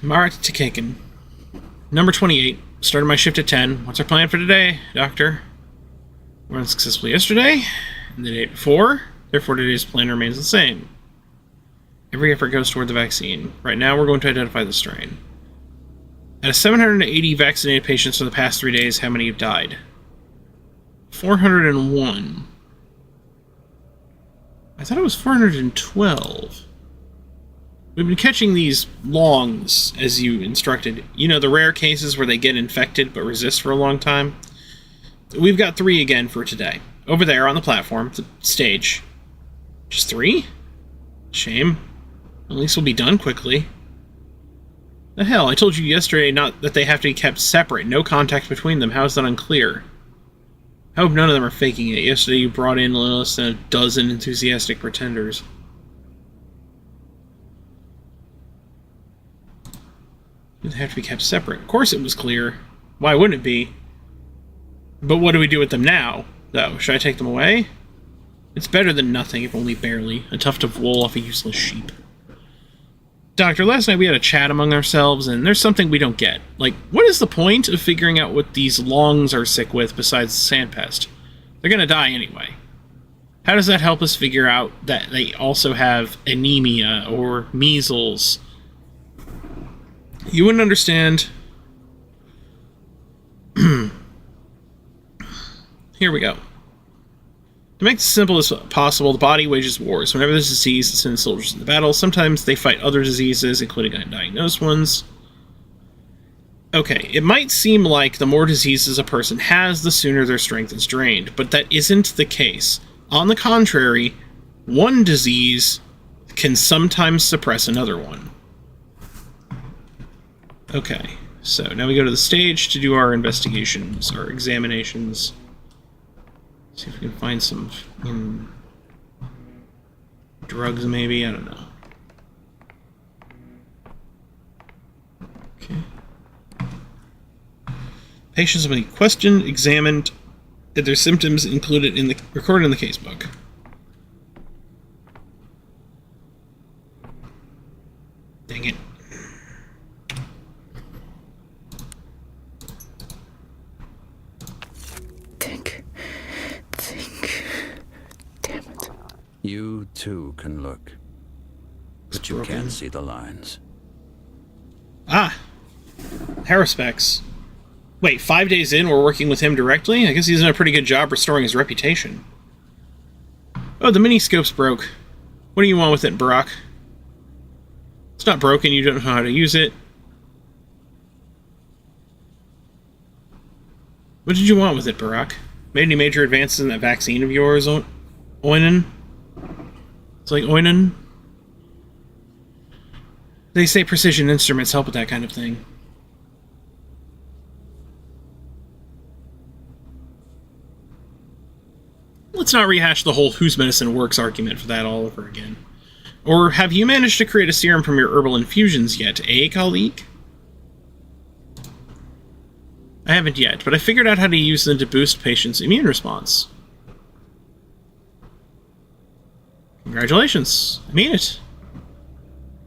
Marat Tikaken. Number 28. Started my shift at 10. What's our plan for today, Doctor? We ran successfully yesterday and the day before. Therefore, today's plan remains the same. Every effort goes toward the vaccine. Right now, we're going to identify the strain. Out of 780 vaccinated patients for the past 3 days, how many have died? 401. I thought it was 412. We've been catching these longs, as you instructed. You know, the rare cases where they get infected but resist for a long time? We've got 3 again for today. Over there on the platform, the stage. Just 3? Shame. At least we'll be done quickly. The hell, I told you yesterday not that they have to be kept separate. No contact between them. How is that unclear? I hope none of them are faking it. Yesterday you brought in less than a dozen enthusiastic pretenders. They have to be kept separate. Of course it was clear. Why wouldn't it be? But what do we do with them now, though? Should I take them away? It's better than nothing, if only barely. A tuft of wool off a useless sheep. Doctor, last night we had a chat among ourselves, and there's something we don't get. Like, what is the point of figuring out what these longs are sick with besides the sandpest? They're gonna die anyway. How does that help us figure out that they also have anemia or measles? You wouldn't understand. Here we go. To make this as simple as possible, the body wages wars. Whenever there's a disease, it sends soldiers into battle. Sometimes they fight other diseases, including undiagnosed ones. Okay, it might seem like the more diseases a person has, the sooner their strength is drained, but that isn't the case. On the contrary, one disease can sometimes suppress another one. Okay, so now we go to the stage to do our investigations, our examinations. See if we can find some drugs, maybe. I don't know. Okay. Patients will be questioned, examined, and their symptoms recorded in the casebook. Dang it. You too can look, but you can't see the lines. Ah, Harrispex. Wait, 5 days in, we're working with him directly? I guess he's done a pretty good job restoring his reputation. Oh, the mini-scope's broke. What do you want with it, Barack? It's not broken, you don't know how to use it. What did you want with it, Barack? Made any major advances in that vaccine of yours, Oinen? It's like Oinen. They say precision instruments help with that kind of thing. Let's not rehash the whole whose medicine works argument for that all over again. Or have you managed to create a serum from your herbal infusions yet, eh, colleague? I haven't yet, but I figured out how to use them to boost patients' immune response. Congratulations. I mean it.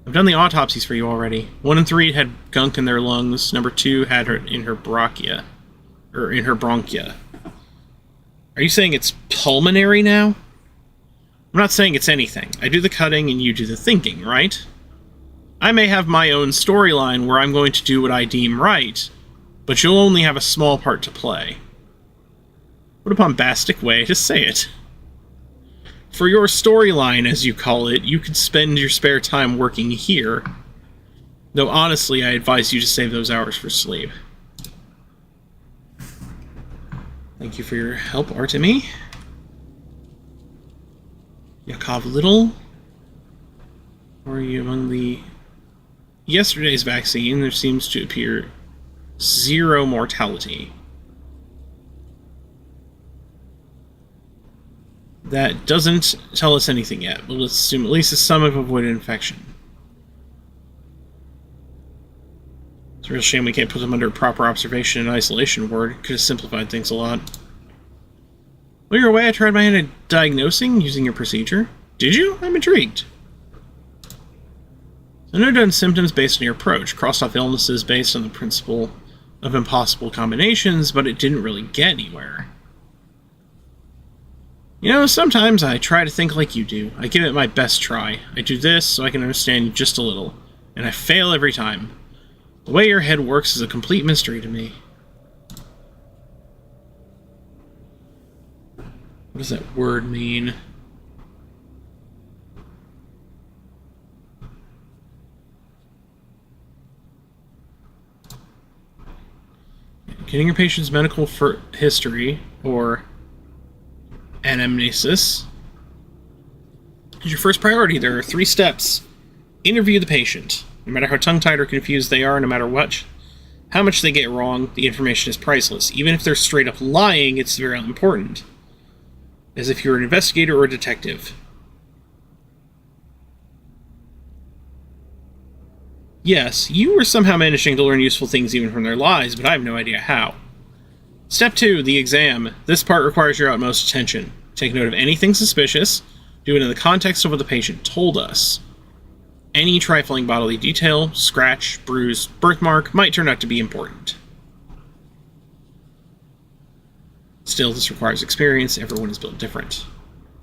I've done the autopsies for you already. 1 and 3 had gunk in their lungs. Number 2 had her in her bronchia. Or in her bronchia. Are you saying it's pulmonary now? I'm not saying it's anything. I do the cutting and you do the thinking, right? I may have my own storyline where I'm going to do what I deem right, but you'll only have a small part to play. What a bombastic way to say it. For your storyline, as you call it, you could spend your spare time working here. Though honestly, I advise you to save those hours for sleep. Thank you for your help, Artemi. Yakov Little. Are you among the... Yesterday's vaccine, there seems to appear 0 mortality. That doesn't tell us anything yet, but let's assume at least some have avoided infection. It's a real shame we can't put them under proper observation and isolation ward. Could have simplified things a lot. While you're away, I tried my hand at diagnosing using your procedure. Did you? I'm intrigued. I noted down symptoms based on your approach, crossed off illnesses based on the principle of impossible combinations, but it didn't really get anywhere. You know, sometimes I try to think like you do. I give it my best try. I do this so I can understand you just a little, and I fail every time. The way your head works is a complete mystery to me. What does that word mean? Getting your patient's medical history, or anamnesis, is your first priority. There are 3 steps. Interview the patient. No matter how tongue-tied or confused they are, no matter how much they get wrong, the information is priceless. Even if they're straight up lying, it's very important. As if you're an investigator or a detective. Yes, you are somehow managing to learn useful things even from their lies, but I have no idea how. Step 2, the exam. This part requires your utmost attention. Take note of anything suspicious. Do it in the context of what the patient told us. Any trifling bodily detail, scratch, bruise, birthmark, might turn out to be important. Still, this requires experience. Everyone is built different.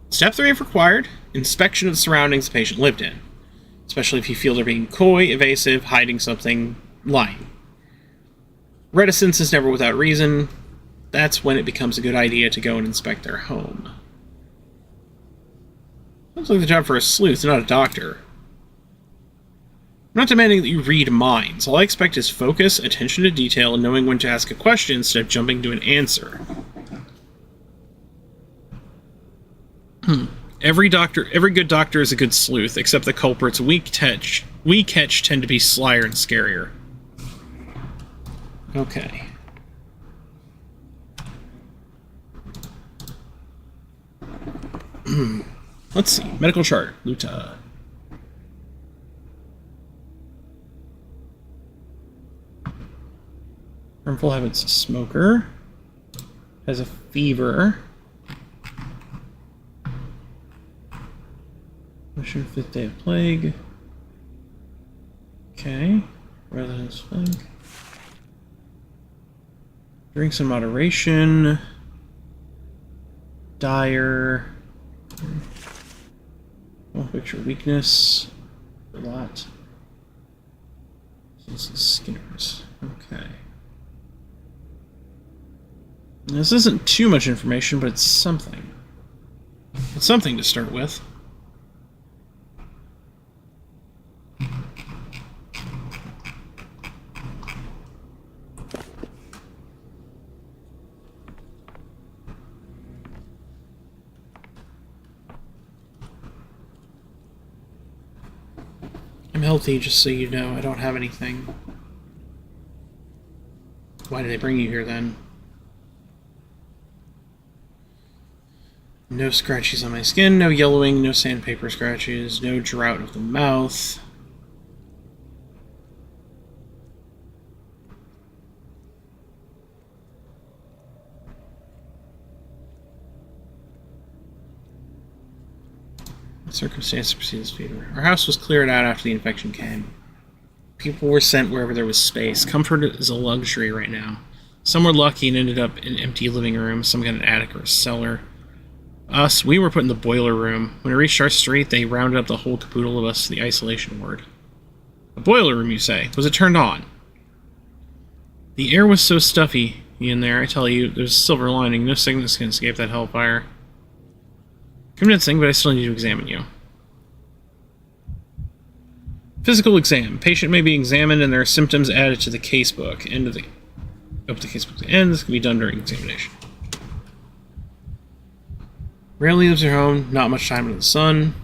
Step 3, if required, inspection of the surroundings the patient lived in. Especially if you feel they're being coy, evasive, hiding something, lying. Reticence is never without reason. That's when it becomes a good idea to go and inspect their home. Sounds like the job for a sleuth, not a doctor. I'm not demanding that you read minds. All I expect is focus, attention to detail, and knowing when to ask a question instead of jumping to an answer. Every good doctor is a good sleuth, except the culprits we catch tend to be slyer and scarier. Okay. Let's see. Medical chart. Luta. Harmful habits. Smoker. Has a fever. Mission 5th day of plague. Okay. Residence flank. Drinks in moderation. Dire. Well, picture weakness. A lot. This is Skinner's. Okay. This isn't too much information, but it's something. It's something to start with. I'm healthy, just so you know. I don't have anything. Why did they bring you here, then? No scratches on my skin, no yellowing, no sandpaper scratches, no drought of the mouth. Circumstance precedes fever. Our house was cleared out after the infection came. People were sent wherever there was space. Comfort is a luxury right now. Some were lucky and ended up in empty living rooms. Some got an attic or a cellar. Us, we were put in the boiler room. When it reached our street, they rounded up the whole caboodle of us to the isolation ward. A boiler room, you say? Was it turned on? The air was so stuffy in there, I tell you, there's a silver lining. No sickness can escape that hellfire. Convincing, but I still need to examine you. Physical exam. Patient may be examined and there are symptoms added to the casebook. End of the... Open the casebook to end. This can be done during examination. Rarely leaves her home. Not much time in the sun.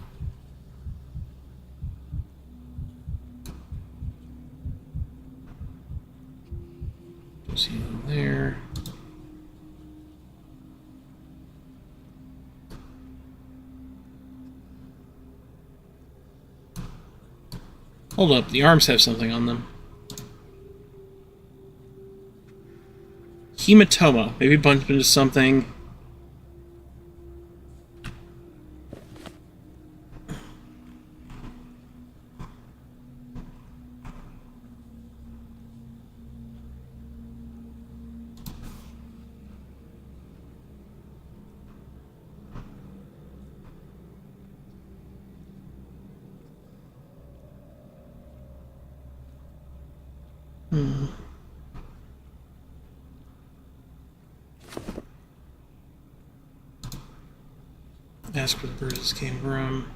Don't see anything there. Hold up, the arms have something on them. Hematoma. Maybe bumped into something. Ask where the bruises came from.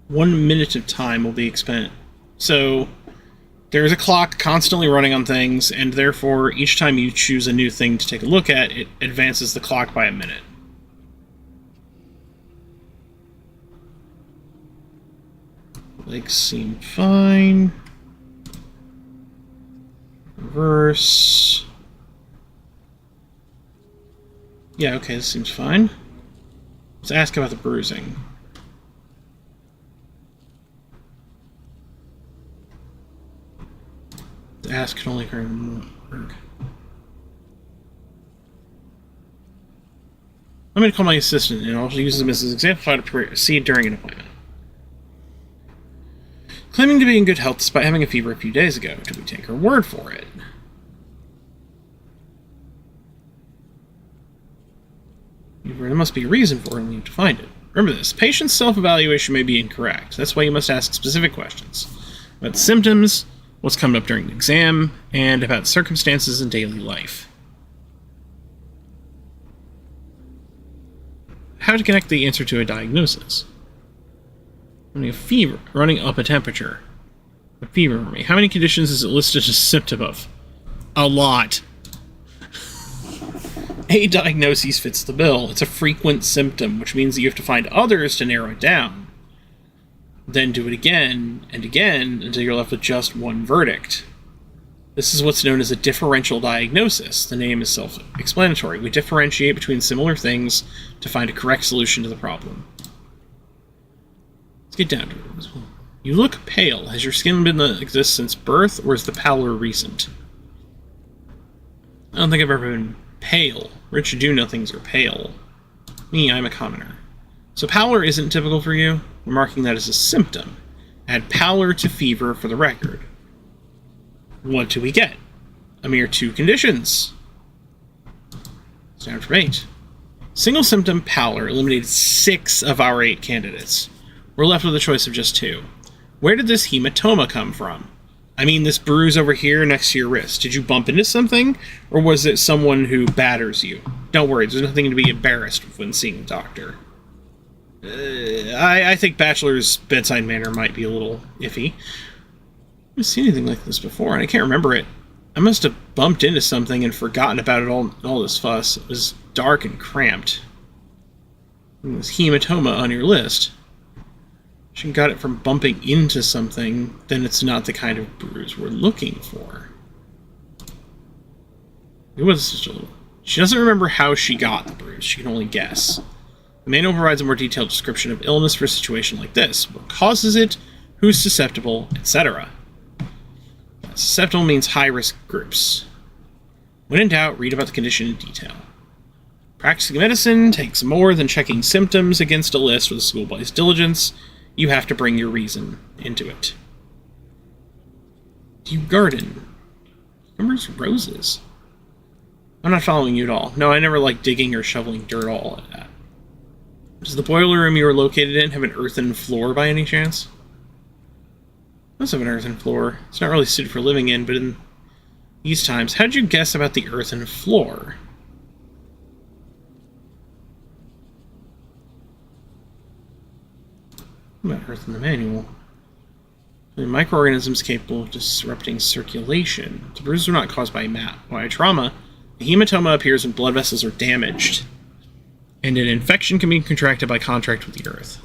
One minute of time will be expended. So, there is a clock constantly running on things, and therefore, each time you choose a new thing to take a look at, it advances the clock by a minute. Legs seem fine. Reverse. Yeah, okay, this seems fine. Let's ask about the bruising. The ask can only occur in work. I'm going to call my assistant, and I'll use them as an example to proceed during an appointment. Claiming to be in good health despite having a fever a few days ago. Do we take her word for it? There must be a reason for it, and we need to find it. Remember this, patient's self-evaluation may be incorrect. That's why you must ask specific questions. About symptoms, what's coming up during the exam, and about circumstances in daily life. How to connect the answer to a diagnosis. Running a fever, running up a temperature. A fever for me. How many conditions is it listed as a symptom of? A lot. A diagnosis fits the bill. It's a frequent symptom, which means that you have to find others to narrow it down. Then do it again and again until you're left with just one verdict. This is what's known as a differential diagnosis. The name is self-explanatory. We differentiate between similar things to find a correct solution to the problem. Let's get down to it. You look pale. Has your skin been in existence since birth, or is the pallor recent? I don't think I've ever been pale. Rich do-nothings are pale. Me, I'm a commoner. So pallor isn't typical for you? We're marking that as a symptom. Add pallor to fever for the record. What do we get? A mere 2 conditions. It's down from 8. Single symptom pallor eliminated 6 of our 8 candidates. We're left with a choice of just 2. Where did this hematoma come from? I mean, this bruise over here next to your wrist. Did you bump into something? Or was it someone who batters you? Don't worry, there's nothing to be embarrassed when seeing a doctor. I think Bachelor's bedside manner might be a little iffy. I haven't seen anything like this before, and I can't remember it. I must have bumped into something and forgotten about it all this fuss. It was dark and cramped. This hematoma on your list. If you got it from bumping into something, then it's not the kind of bruise we're looking for. It was just a little... She doesn't remember how she got the bruise. She can only guess. The manual provides a more detailed description of illness for a situation like this. What causes it, who's susceptible, etc. Susceptible means high-risk groups. When in doubt, read about the condition in detail. Practicing medicine takes more than checking symptoms against a list with a schoolboy's diligence. You have to bring your reason into it. Do you garden? Remembers roses? I'm not following you at all. No, I never liked digging or shoveling dirt all at that. Does the boiler room you were located in have an earthen floor by any chance? It does have an earthen floor. It's not really suited for living in, but in these times, how'd you guess about the earthen floor? What about earth in the manual? Microorganisms capable of disrupting circulation. The bruises are not caused by trauma. The hematoma appears when blood vessels are damaged, and an infection can be contracted by contact with the earth.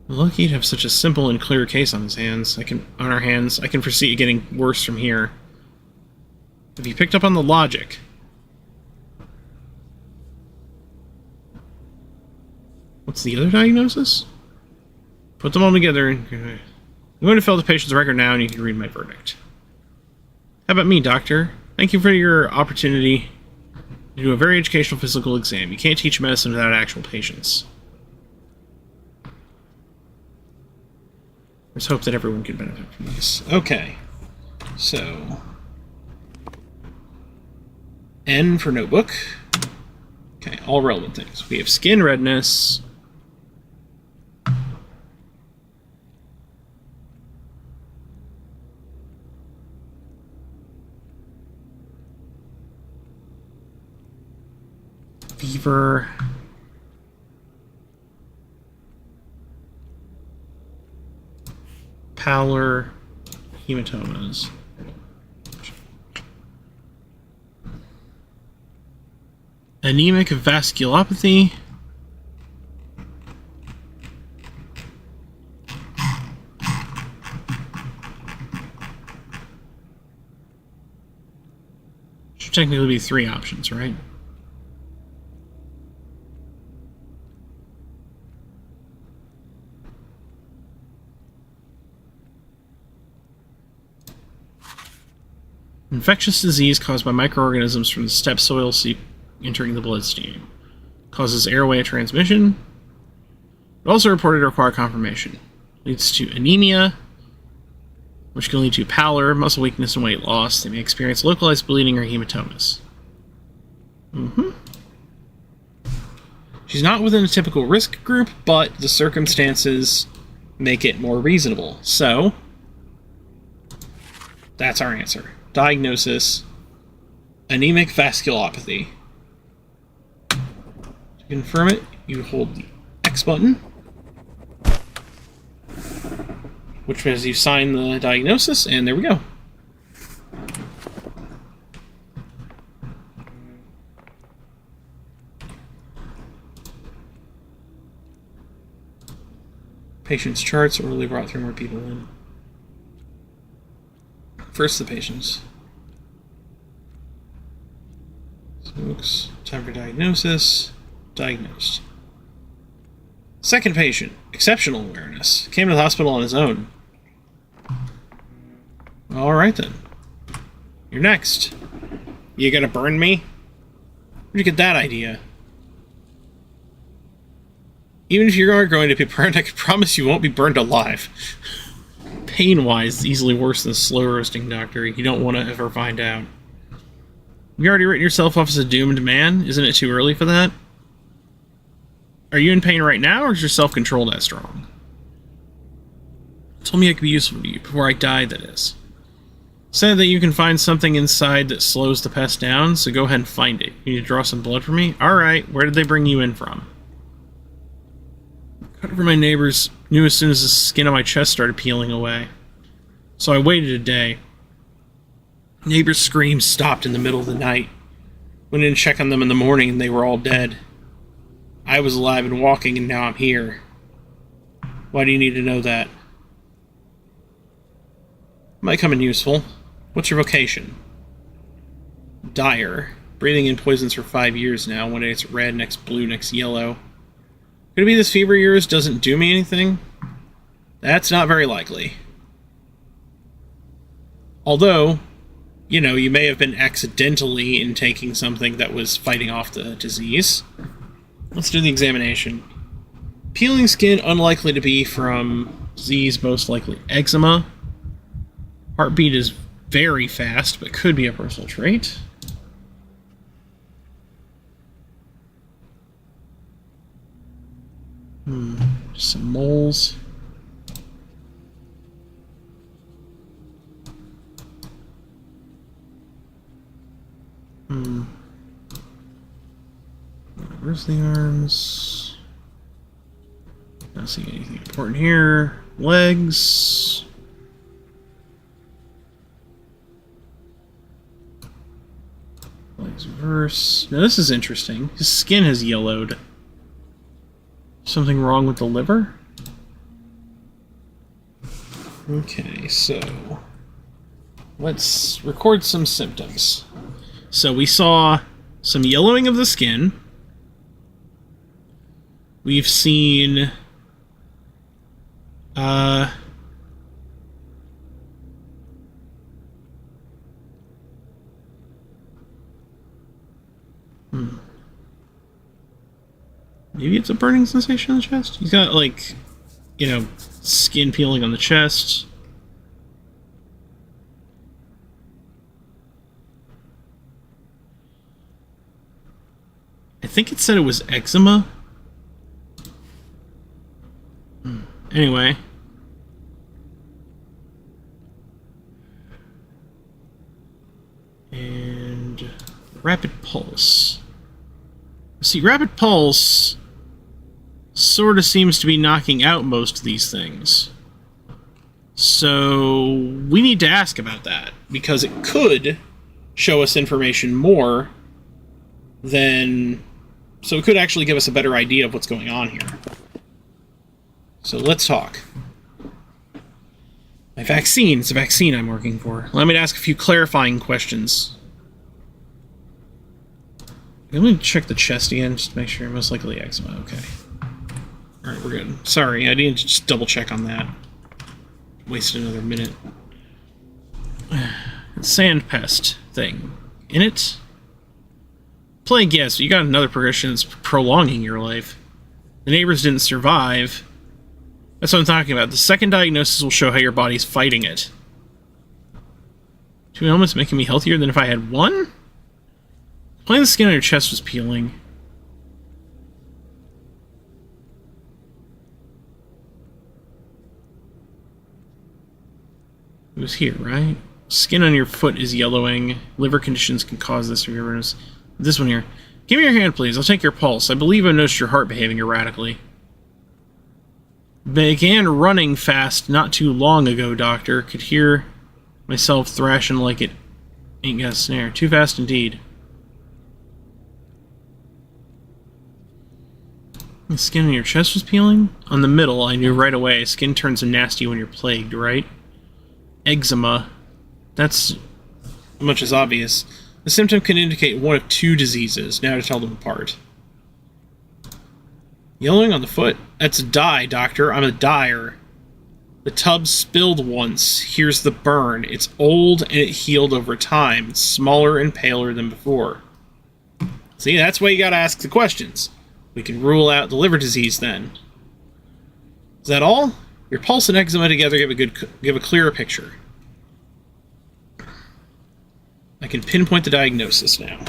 Lucky to have such a simple and clear case on our hands. I can foresee it getting worse from here. Have you picked up on the logic? What's the other diagnosis? Put them all together and... I'm going to fill the patient's record now and you can read my verdict. How about me, doctor? Thank you for your opportunity to do a very educational physical exam. You can't teach medicine without actual patients. Let's hope that everyone can benefit from this. Okay. So... N for notebook. Okay, all relevant things. We have skin redness... fever, pallor, hematomas. Anemic vasculopathy. Should technically be 3 options, right? Infectious disease caused by microorganisms from the steppe soil seep entering the bloodstream. Causes airway transmission. But also reported to require confirmation. Leads to anemia, which can lead to pallor, muscle weakness, and weight loss. They may experience localized bleeding or hematomas. She's not within a typical risk group, but the circumstances make it more reasonable. So, that's our answer. Diagnosis, anemic vasculopathy. To confirm it, you hold the X button, which means you sign the diagnosis, and there we go. Patient's charts orally brought 3 more people in. First, the patients. Smokes. Time for diagnosis. Diagnosed. Second patient. Exceptional awareness. Came to the hospital on his own. Alright then. You're next. You gonna burn me? Where'd you get that idea? Even if you are going to be burned, I can promise you won't be burned alive. Pain-wise, easily worse than slow roasting, Doctor. You don't want to ever find out. You already written yourself off as a doomed man? Isn't it too early for that? Are you in pain right now, or is your self-control that strong? Told me I could be useful to you, before I die, that is. Said that you can find something inside that slows the pest down, so go ahead and find it. You need to draw some blood for me? Alright, where did they bring you in from? Cut over my neighbors knew as soon as the skin on my chest started peeling away. So I waited a day. Neighbor's screams stopped in the middle of the night. Went in to check on them in the morning and they were all dead. I was alive and walking and now I'm here. Why do you need to know that? Might come in useful. What's your vocation? Dyer. Breathing in poisons for 5 years now. One day it's red, next blue, next yellow. Could it be this fever of yours doesn't do me anything? That's not very likely. Although, you know, you may have been accidentally intaking something that was fighting off the disease. Let's do the examination. Peeling skin, unlikely to be from disease, most likely eczema. Heartbeat is very fast, but could be a personal trait. Some moles. Where's the arms? Not seeing anything important here. Legs. Legs reverse. Now this is interesting. His skin has yellowed. Something wrong with the liver? Okay, so let's record some symptoms. So we saw some yellowing of the skin. We've seen maybe it's a burning sensation on the chest? He's got, like, you know, skin peeling on the chest. I think it said it was eczema. Anyway. And rapid pulse. See, rapid pulse sort of seems to be knocking out most of these things. So we need to ask about that, because it could show us information more than... So it could actually give us a better idea of what's going on here. So let's talk. My vaccine. It's a vaccine I'm working for. Let me ask a few clarifying questions. Let me check the chest again, just to make sure. Most likely eczema. Okay. Alright, we're good. Sorry, I needed to just double check on that. Wasted another minute. Sand pest thing. In it? Plague, yes, you got another progression that's prolonging your life. The neighbors didn't survive. That's what I'm talking about. The second diagnosis will show how your body's fighting it. 2 elements making me healthier than if I had 1? Playing the skin on your chest was peeling. It was here, right? Skin on your foot is yellowing. Liver conditions can cause this. This one here. Give me your hand, please. I'll take your pulse. I believe I noticed your heart behaving erratically. Began running fast not too long ago, Doctor. Could hear myself thrashing like it ain't got a snare. Too fast indeed. The skin on your chest was peeling? On the middle, I knew right away. Skin turns nasty when you're plagued, right? Eczema. That's much as obvious. The symptom can indicate one of 2 diseases. Now to tell them apart. Yellowing on the foot? That's a dye, Doctor. I'm a dyer. The tub spilled once. Here's the burn. It's old and it healed over time. It's smaller and paler than before. See, that's why you gotta ask the questions. We can rule out the liver disease then. Is that all? Your pulse and eczema together give a clearer picture. I can pinpoint the diagnosis now.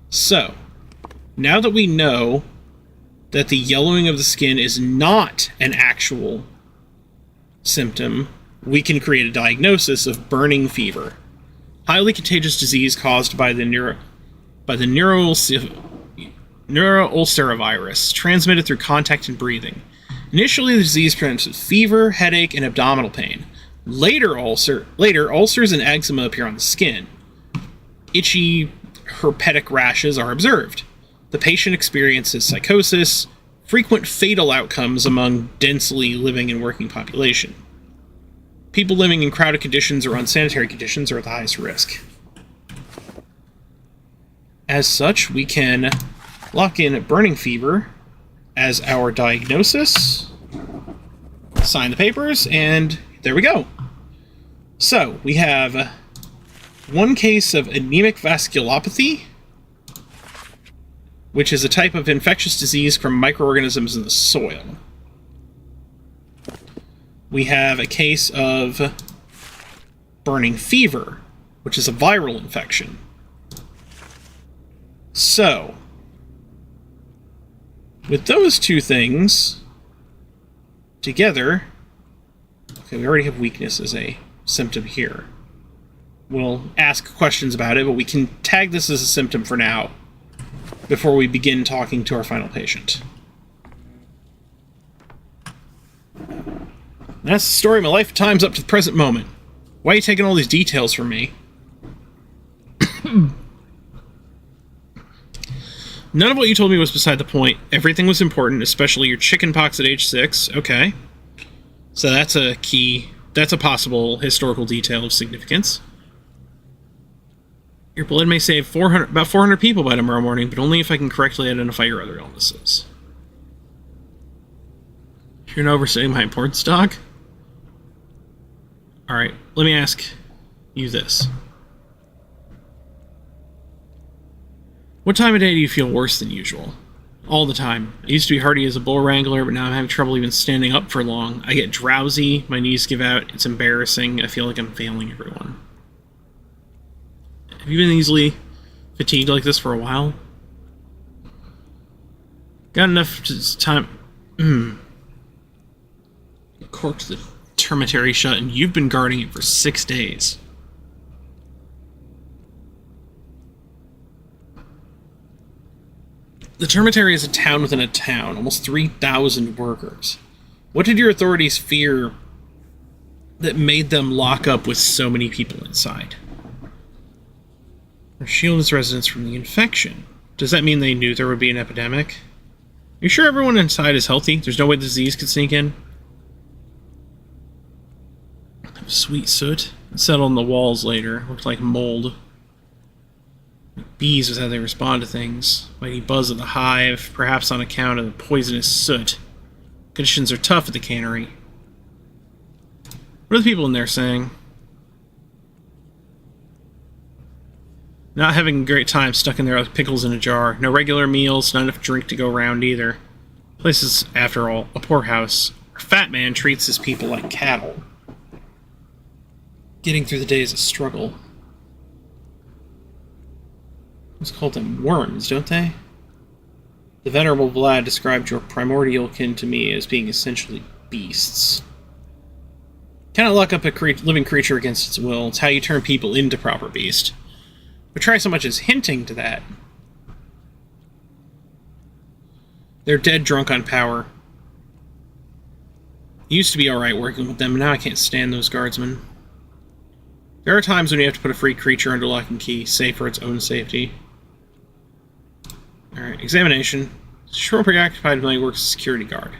So, now that we know that the yellowing of the skin is not an actual symptom, we can create a diagnosis of burning fever. Highly contagious disease caused by the neuroulceravirus, transmitted through contact and breathing. Initially, the disease presents with fever, headache, and abdominal pain. Later, ulcers and eczema appear on the skin. herpetic rashes are observed. The patient experiences psychosis, frequent fatal outcomes among densely living and working population. People living in crowded conditions or unsanitary conditions are at the highest risk. As such, we can lock in burning fever as our diagnosis, sign the papers, and there we go. So, we have one case of anemic vasculopathy, which is a type of infectious disease from microorganisms in the soil. We have a case of burning fever, which is a viral infection. So, with those two things together, okay, we already have weakness as a symptom here. We'll ask questions about it, but we can tag this as a symptom for now before we begin talking to our final patient. That's the story of my lifetimes up to the present moment. Why are you taking all these details from me? None of what you told me was beside the point. Everything was important, especially your chicken pox at age 6. Okay. So that's a key, that's a possible historical detail of significance. Your blood may save about 400 people by tomorrow morning, but only if I can correctly identify your other illnesses. You're not overstating my importance, Doc? Alright, let me ask you this. What time of day do you feel worse than usual? All the time. I used to be hardy as a bull wrangler, but now I'm having trouble even standing up for long. I get drowsy, my knees give out, it's embarrassing, I feel like I'm failing everyone. Have you been easily fatigued like this for a while? Got enough time... Corked the termitary shut, and you've been guarding it for 6 days. The termitary is a town within a town, almost 3,000 workers. What did your authorities fear that made them lock up with so many people inside? Or shield its residents from the infection. Does that mean they knew there would be an epidemic? Are you sure everyone inside is healthy? There's no way the disease could sneak in? Sweet soot. It settled on the walls later. Looked like mold. Bees was how they respond to things. Mighty buzz of the hive, perhaps on account of the poisonous soot. Conditions are tough at the cannery. What are the people in there saying? Not having a great time stuck in there with pickles in a jar. No regular meals, not enough drink to go around either. Place is, after all, a poorhouse. Our fat man treats his people like cattle. Getting through the day is a struggle. Let's call them worms, don't they? The Venerable Vlad described your primordial kin to me as being essentially beasts. Cannot lock up a living creature against its will. It's how you turn people into proper beast. But try so much as hinting to that. They're dead drunk on power. It used to be alright working with them, but now I can't stand those guardsmen. There are times when you have to put a free creature under lock and key, save for its own safety. Alright, examination. Short preoccupied when he works as security guard.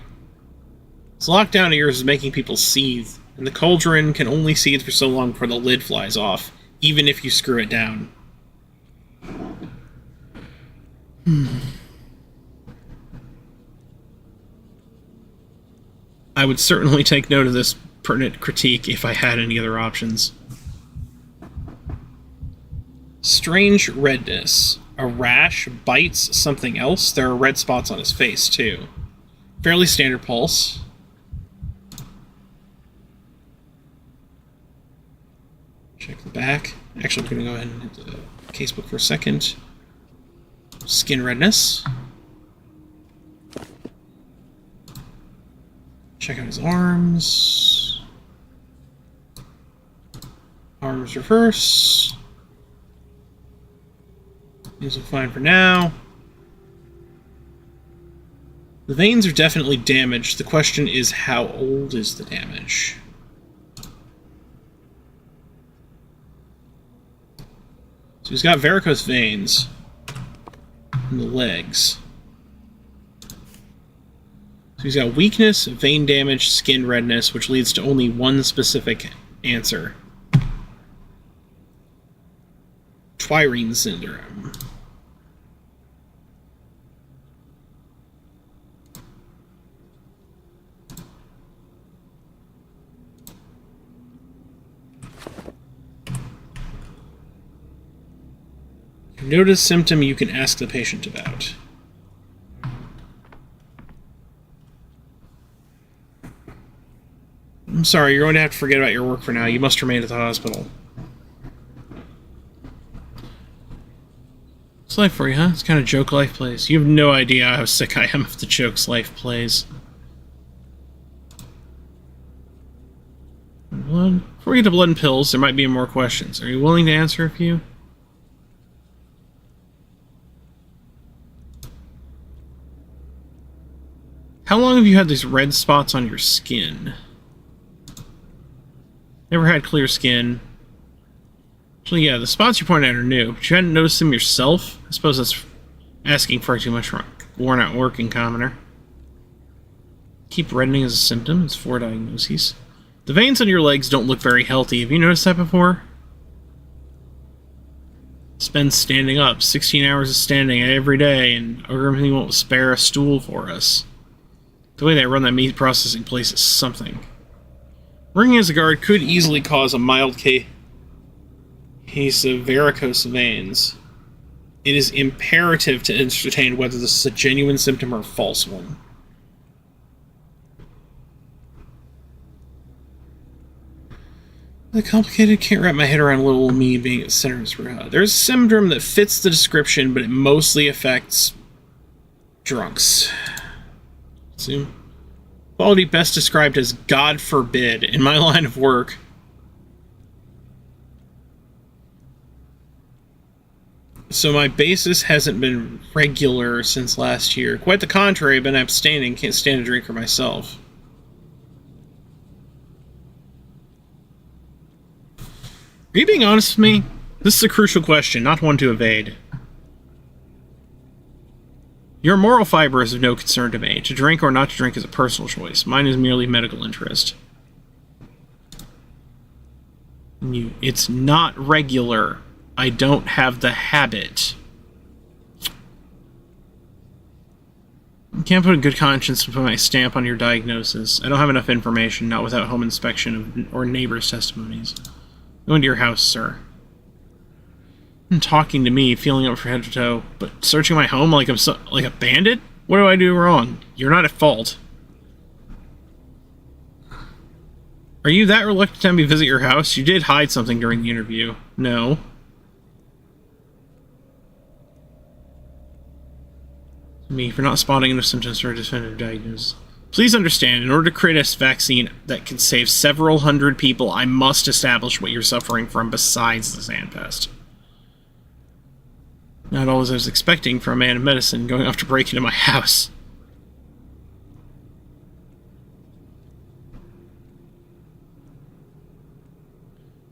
This lockdown of yours is making people seethe, and the cauldron can only seethe for so long before the lid flies off, even if you screw it down. I would certainly take note of this pertinent critique if I had any other options. Strange redness. A rash bites something else. There are red spots on his face, too. Fairly standard pulse. Check the back. Actually, I'm going to go ahead and hit the casebook for a second. Skin redness. Check out his arms. Arms reverse. These are fine for now. The veins are definitely damaged. The question is, how old is the damage? So he's got varicose veins in the legs. So he's got weakness, vein damage, skin redness, which leads to only one specific answer. Twirine syndrome. Notice symptom you can ask the patient about. I'm sorry, you're going to have to forget about your work for now. You must remain at the hospital. It's life for you, huh? It's kind of joke life plays. You have no idea how sick I am of the jokes life plays. Blood. Before we get to blood and pills, there might be more questions. Are you willing to answer a few? How long have you had these red spots on your skin? Never had clear skin. Actually, yeah, the spots you pointed out are new, but you hadn't noticed them yourself? I suppose that's asking far too much from a worn-out working commoner. Keep reddening as a symptom. It's 4 diagnoses. The veins on your legs don't look very healthy. Have you noticed that before? Spend standing up. 16 hours of standing every day, and everything won't spare a stool for us. The way they run that meat processing place is something. Working as a guard could easily cause a mild case of varicose veins. It is imperative to ascertain whether this is a genuine symptom or a false one. The complicated, can't wrap my head around little me being at the center of this. There's a syndrome that fits the description, but it mostly affects drunks. Assume. Quality best described as God forbid in my line of work. So my basis hasn't been regular since last year. Quite the contrary, I've been abstaining, can't stand a drinker myself. Are you being honest with me? This is a crucial question, not one to evade. Your moral fiber is of no concern to me. To drink or not to drink is a personal choice. Mine is merely medical interest. It's not regular. I don't have the habit. I can't put a good conscience to put my stamp on your diagnosis. I don't have enough information, not without home inspection or neighbors' testimonies. Go into your house, sir. And talking to me, feeling up from head to toe, but searching my home like I'm like a bandit? What do I do wrong? You're not at fault. Are you that reluctant to have me visit your house? You did hide something during the interview. No. Me for not spotting enough symptoms for a definitive diagnosis. Please understand, in order to create a vaccine that can save several hundred people, I must establish what you're suffering from besides the sandpest. Not all as I was expecting from a man of medicine going off to break into my house.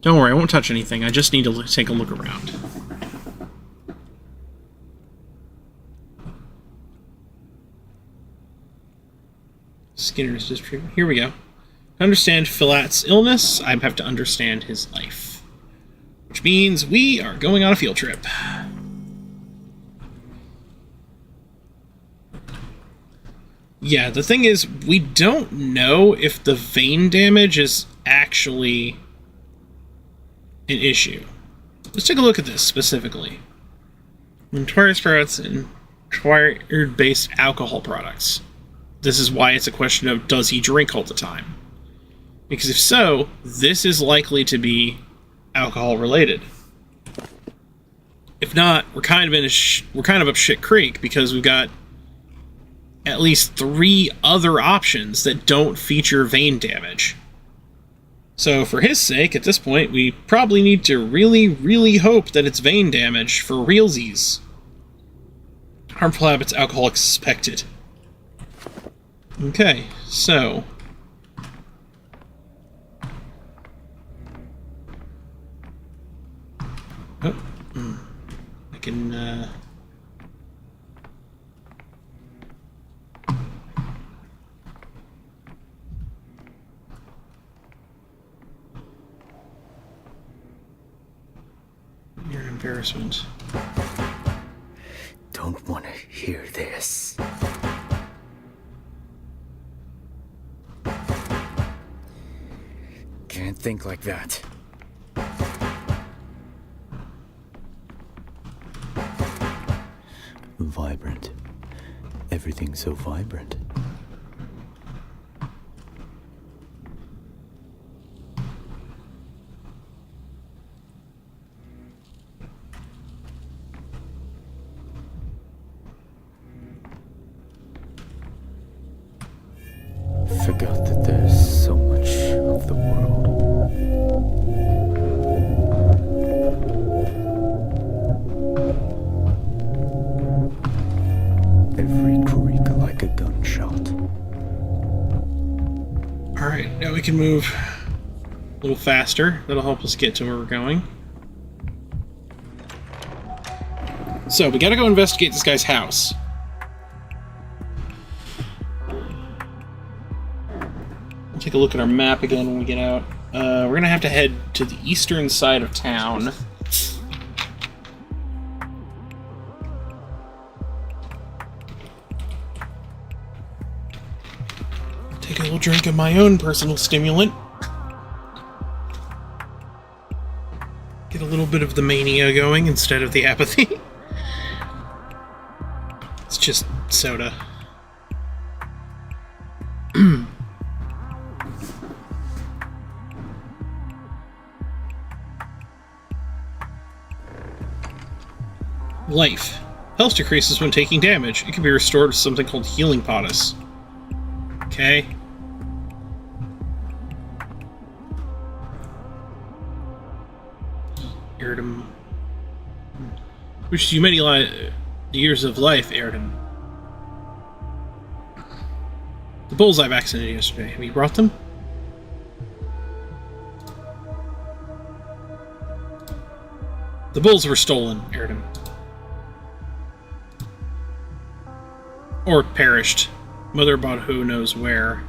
Don't worry, I won't touch anything. I just need to take a look around. Skinner's district. Here we go. To understand Philat's illness, I have to understand his life. Which means we are going on a field trip. Yeah, the thing is, we don't know if the vein damage is actually an issue. Let's take a look at this specifically. When Twire sprouts and Twire-based alcohol products. This is why it's a question of, does he drink all the time? Because if so, this is likely to be alcohol-related. If not, we're kind of up shit creek, because we've got at least 3 other options that don't feature vein damage. So for his sake, at this point, we probably need to really, really hope that it's vein damage for realsies. Harmful habits, alcoholic suspected. Okay, so... Oh. I can, You're an embarrassment. Don't want to hear this. Can't think like that. Vibrant. Everything's so vibrant. Forgot that there's so much of the world. Every creak like a gunshot. Alright, now we can move a little faster. That'll help us get to where we're going. So, we gotta go investigate this guy's house. We'll take a look at our map again when we get out. We're gonna have to head to the eastern side of town. Take a little drink of my own personal stimulant. Get a little bit of the mania going instead of the apathy. It's just soda. Life. Health decreases when taking damage. It can be restored with something called healing potus. Okay. Erdem. Wishes you many years of life, Erdem. The bulls I vaccinated yesterday. Have you brought them? The bulls were stolen, Erdem. Or perished. Mother about who knows where.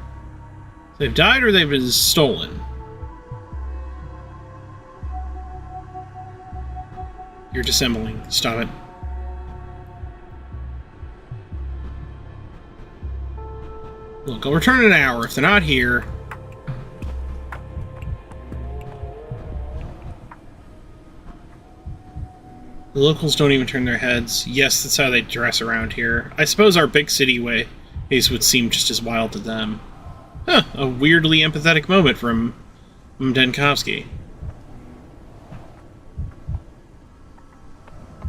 They've died or they've been stolen. You're dissembling. Stop it. Look, I'll return in an hour. If they're not here... The locals don't even turn their heads. Yes, that's how they dress around here. I suppose our big city ways would seem just as wild to them. Huh, a weirdly empathetic moment from Denkovsky.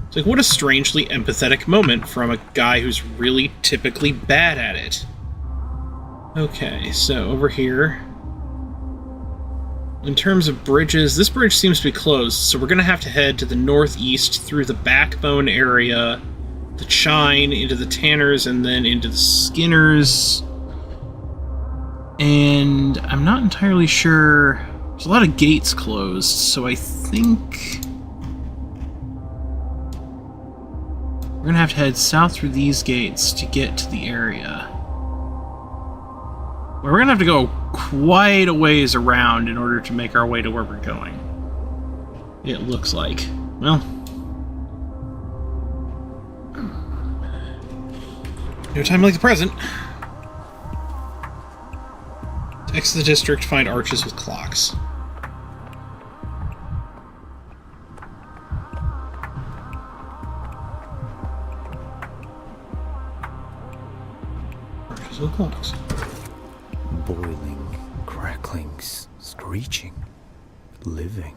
It's like, what a strangely empathetic moment from a guy who's really typically bad at it. Okay, so over here... In terms of bridges, this bridge seems to be closed, so we're going to have to head to the northeast through the Backbone area, the Chine, into the Tanners, and then into the Skinners. And I'm not entirely sure... There's a lot of gates closed, so I think... We're going to have to head south through these gates to get to the area. We're going to have to go quite a ways around in order to make our way to where we're going. It looks like. Well. No time like the present. To exit the district, find arches with clocks. Arches with clocks. Boiling, crackling, screeching, living.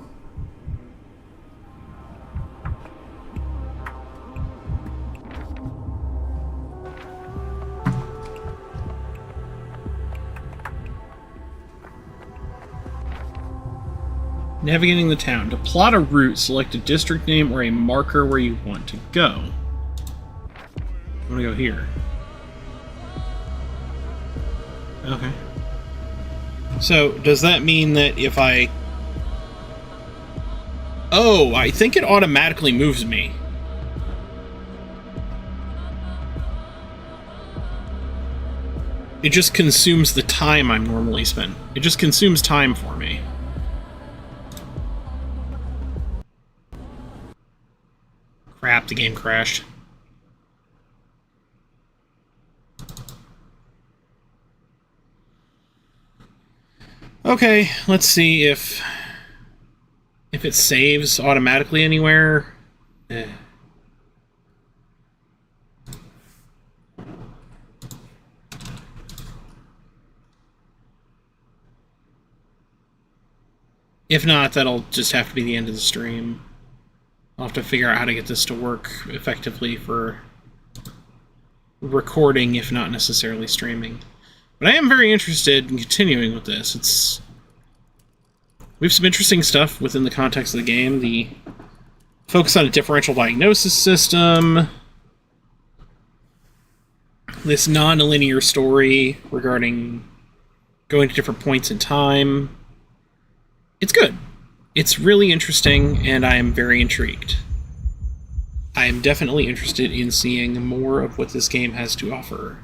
Navigating the town. To plot a route, select a district name or a marker where you want to go. I want to go here. Okay. So, does that mean that if I... Oh, I think it automatically moves me. It just consumes the time I'm normally spent. It just consumes time for me. Crap, the game crashed. Okay, let's see if it saves automatically anywhere. If not, that'll just have to be the end of the stream. I'll have to figure out how to get this to work effectively for recording, if not necessarily streaming. But I am very interested in continuing with this. We have some interesting stuff within the context of the game. The focus on a differential diagnosis system. This non-linear story regarding going to different points in time. It's good. It's really interesting, and I am very intrigued. I am definitely interested in seeing more of what this game has to offer.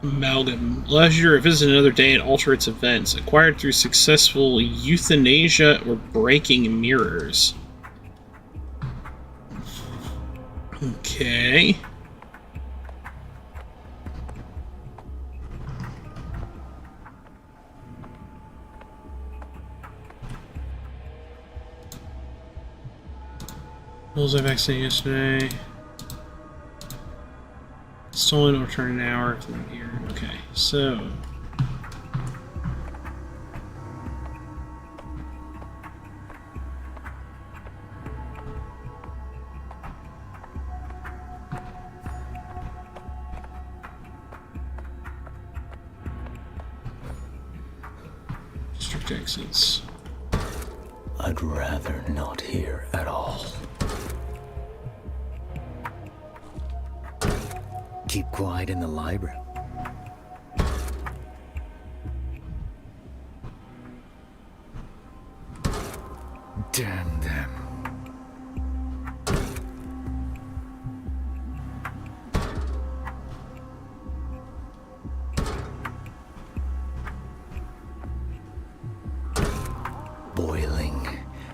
Amalgam allows you to revisit another day and alter its events, acquired through successful euthanasia or breaking mirrors. Okay. Those I vaccinated yesterday. Stolen or returned an hour if they're here. Okay, so. District exits. I'd rather not hear at all. Keep quiet in the library. Damn them. Boiling,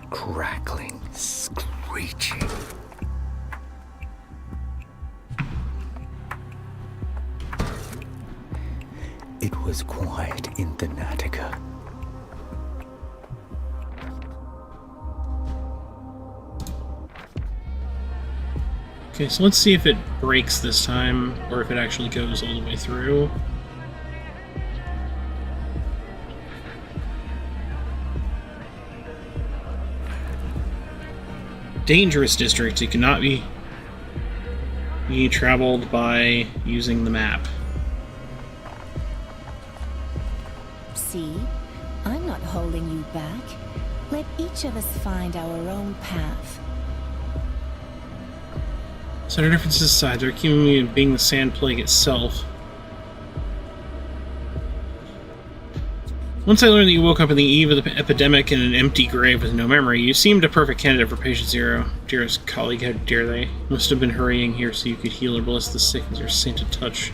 crackling, screeching. It was quiet in the Natica. Okay, so let's see if it breaks this time, or if it actually goes all the way through. Dangerous district. It cannot be traveled by using the map. See? I'm not holding you back. Let each of us find our own path. So the differences aside, they're accusing me of being the sand plague itself. Once I learned that you woke up on the eve of the epidemic in an empty grave with no memory, you seemed a perfect candidate for Patient Zero. Dearest colleague, how dare they? Must have been hurrying here so you could heal or bless the sick with your sainted touch.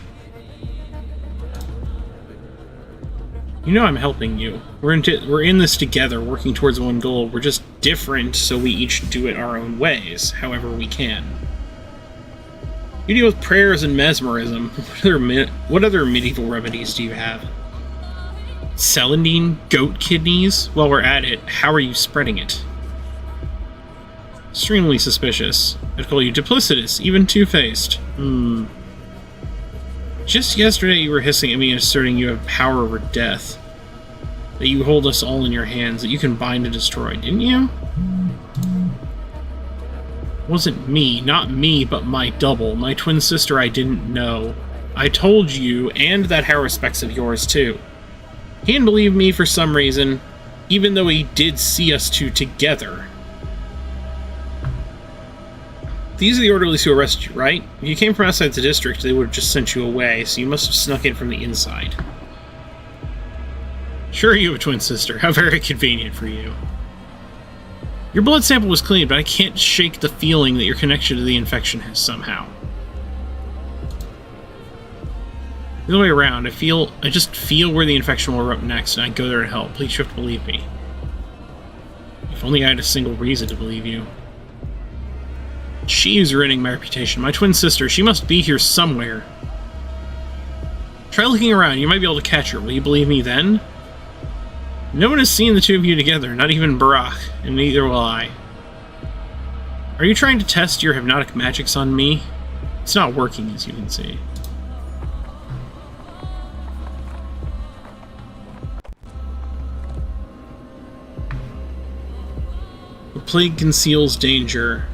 You know I'm helping you. We're in this together, working towards one goal. We're just different, so we each do it our own ways, however we can. You deal with prayers and mesmerism. What other medieval remedies do you have? Celandine? Goat kidneys? While we're at it, how are you spreading it? Extremely suspicious. I'd call you duplicitous, even two-faced. Just yesterday you were hissing at me and asserting you have power over death. That you hold us all in your hands, that you can bind and destroy, didn't you? Wasn't me, not me, but my double, my twin sister I didn't know. I told you, and that Haruspex of yours too. He didn't believe me for some reason, even though he did see us two together. These are the orderlies who arrested you, right? If you came from outside the district, they would have just sent you away, so you must have snuck in from the inside. Sure, you have a twin sister. How very convenient for you. Your blood sample was clean, but I can't shake the feeling that your connection to the infection has somehow. The other way around, I just feel where the infection will erupt next, and I go there to help. Please, you have to believe me. If only I had a single reason to believe you. She is ruining my reputation. My twin sister, she must be here somewhere. Try looking around, you might be able to catch her. Will you believe me then? No one has seen the two of you together, not even Barak, and neither will I. Are you trying to test your hypnotic magics on me? It's not working, as you can see. The plague conceals danger.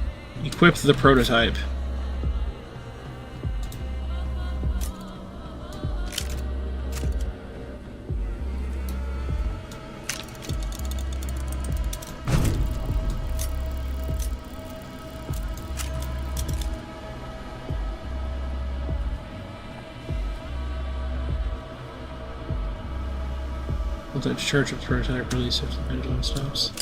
Equip the prototype. Will that charge of the prototype release if the pendulum stops?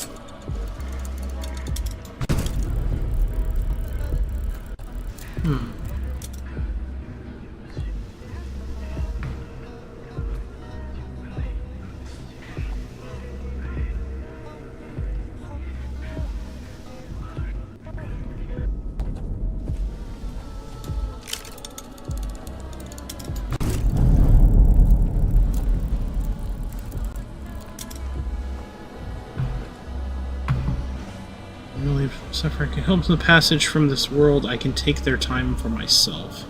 Suffering can help the passage from this world. I can take their time for myself.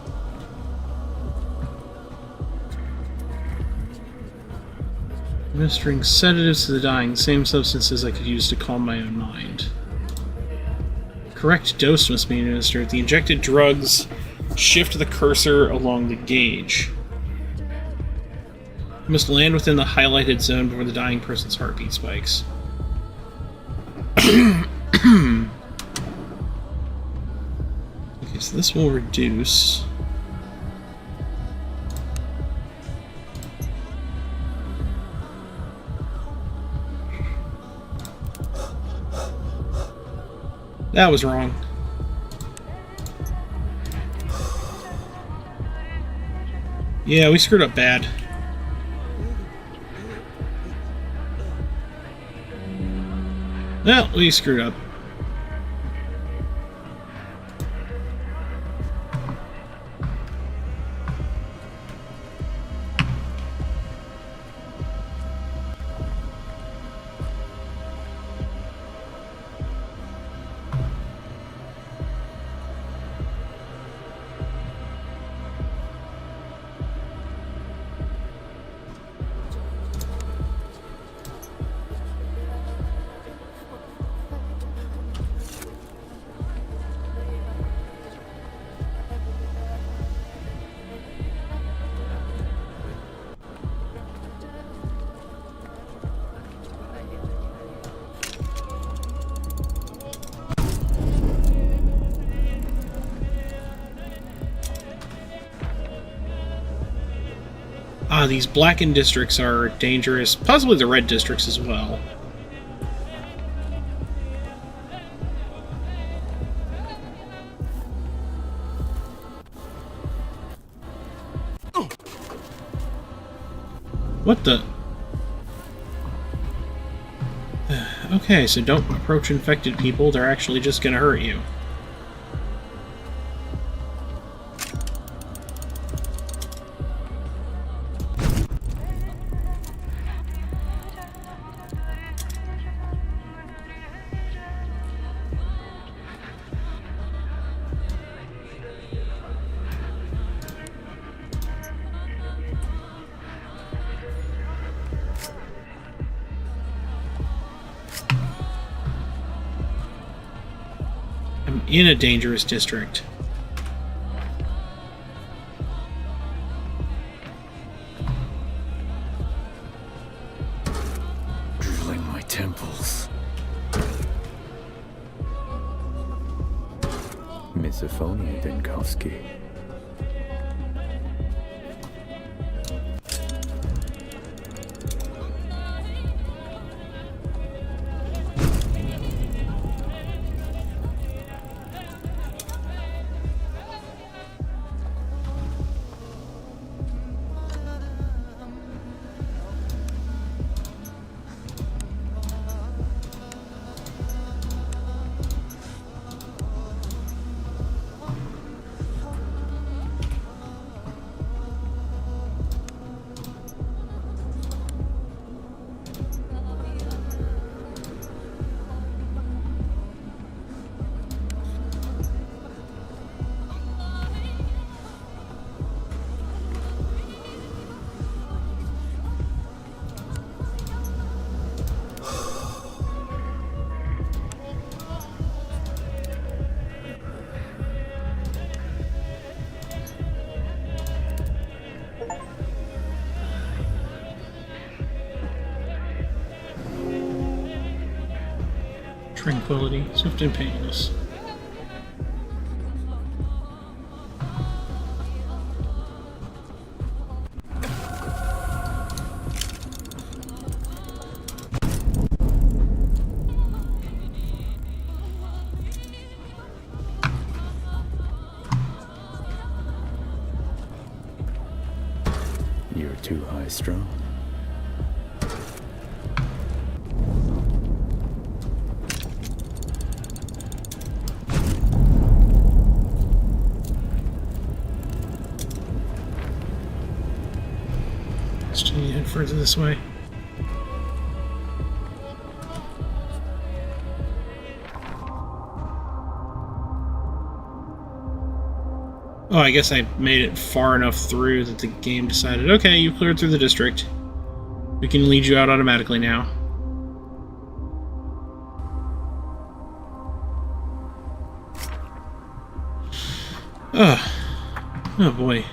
Administering sedatives to the dying, same substances I could use to calm my own mind. Correct dose must be administered. The injected drugs shift the cursor along the gauge. You must land within the highlighted zone before the dying person's heartbeat spikes. Okay, so this will reduce. That was wrong. Yeah, we screwed up bad. Well, we screwed up. These blackened districts are dangerous, possibly the red districts as well. What the? Okay, so don't approach infected people, they're actually just gonna hurt you. in a dangerous district. Drilling my temples. Misophonia, Dinkowski. Tranquility, swift and painless. You're too high-strung. Still need to head further this way. Oh, I guess I made it far enough through that the game decided, okay, you cleared through the district. We can lead you out automatically now. Ugh. Oh boy.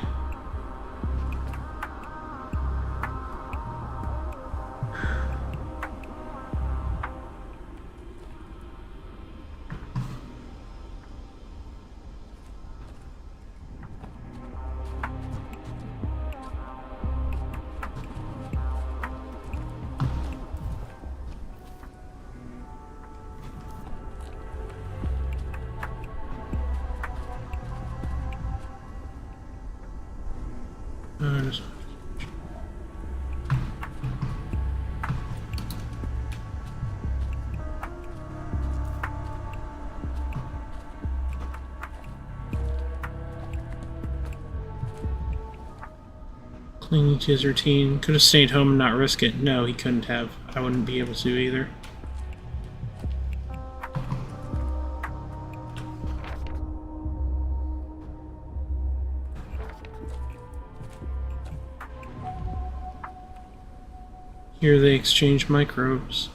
Just- Clinging to his routine. Could have stayed home and not risk it. No, he couldn't have. I wouldn't be able to either. Here they exchange microbes.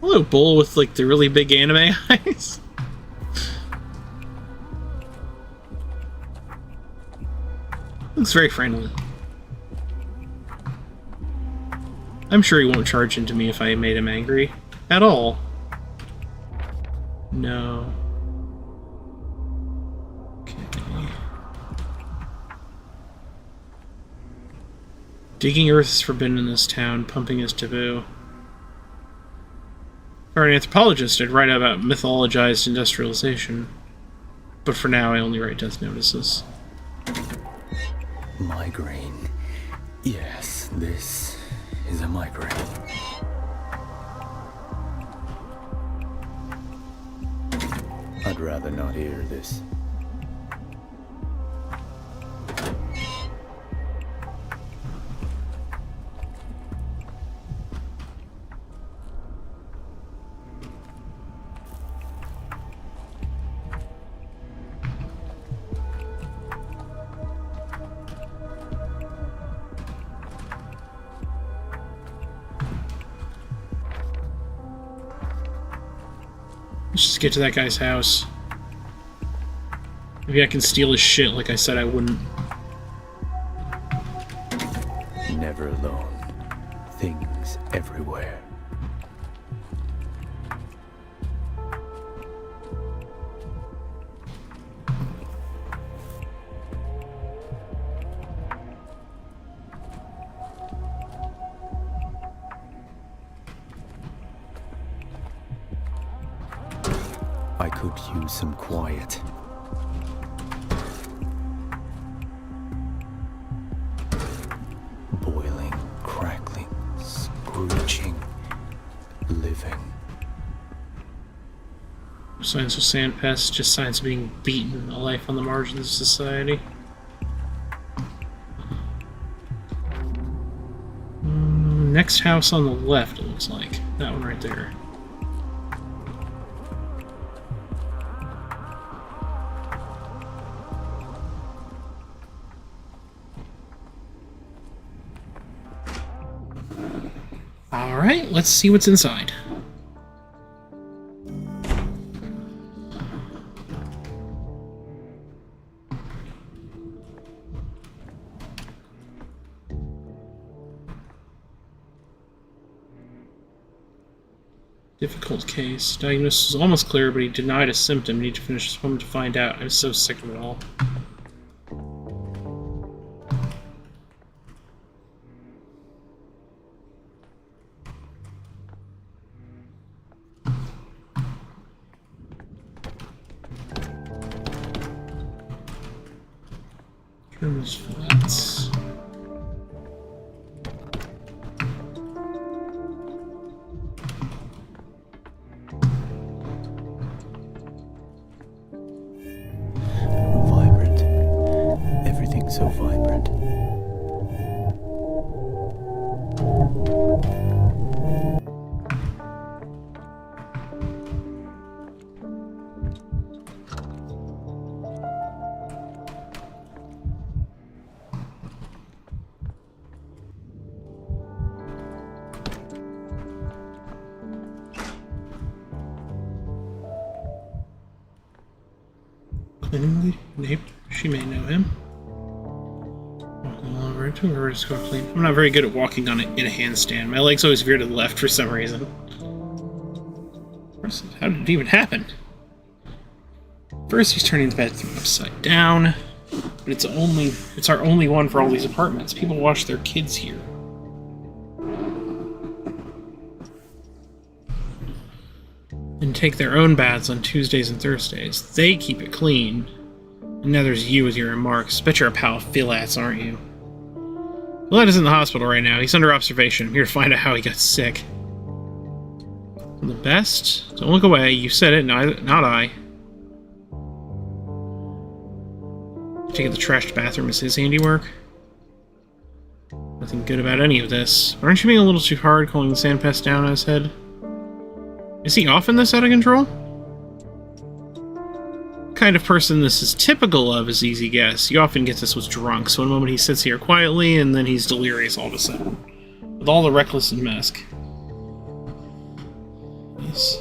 Hello, bull with like the really big anime eyes. Looks very friendly. I'm sure he won't charge into me if I made him angry. At all. No. Okay. Digging earth is forbidden in this town. Pumping is taboo. For an anthropologist, I'd write about mythologized industrialization. But for now, I only write death notices. Migraine. Yes, this is a migraine. I'd rather not hear this. Let's just get to that guy's house. Maybe I can steal his shit like I said I wouldn't. Never alone. Things everywhere. I could use some quiet. Boiling, crackling, screeching, living. Signs of sand pests, just signs of being beaten, a life on the margins of society. Next house on the left, it looks like. That one right there. Alright, let's see what's inside. Difficult case. Diagnosis was almost clear, but he denied a symptom. Need to finish this one to find out. I'm so sick of it all. Terminus flats. Vibrant. Everything's so vibrant. Cleaning lady? She may know him. Walking all over to her to go clean. I'm not very good at walking on it in a handstand. My legs always veer to the left for some reason. How did it even happen? First, he's turning the bathroom upside down, but it's our only one for all these apartments. People wash their kids here. And take their own baths on Tuesdays and Thursdays. They keep it clean. And now there's you with your remarks. Bet you're a pal of Philat's, aren't you? Philat is in the hospital right now. He's under observation. I'm here to find out how he got sick. For the best? Don't look away. You said it, not I. Take it the trashed bathroom is his handiwork? Nothing good about any of this. Aren't you being a little too hard calling the sand pest down on his head? Is he often this out of control? The kind of person this is typical of is easy guess. He often gets this with drunk, so one moment he sits here quietly, and then he's delirious all of a sudden. With all the reckless and mask. Yes.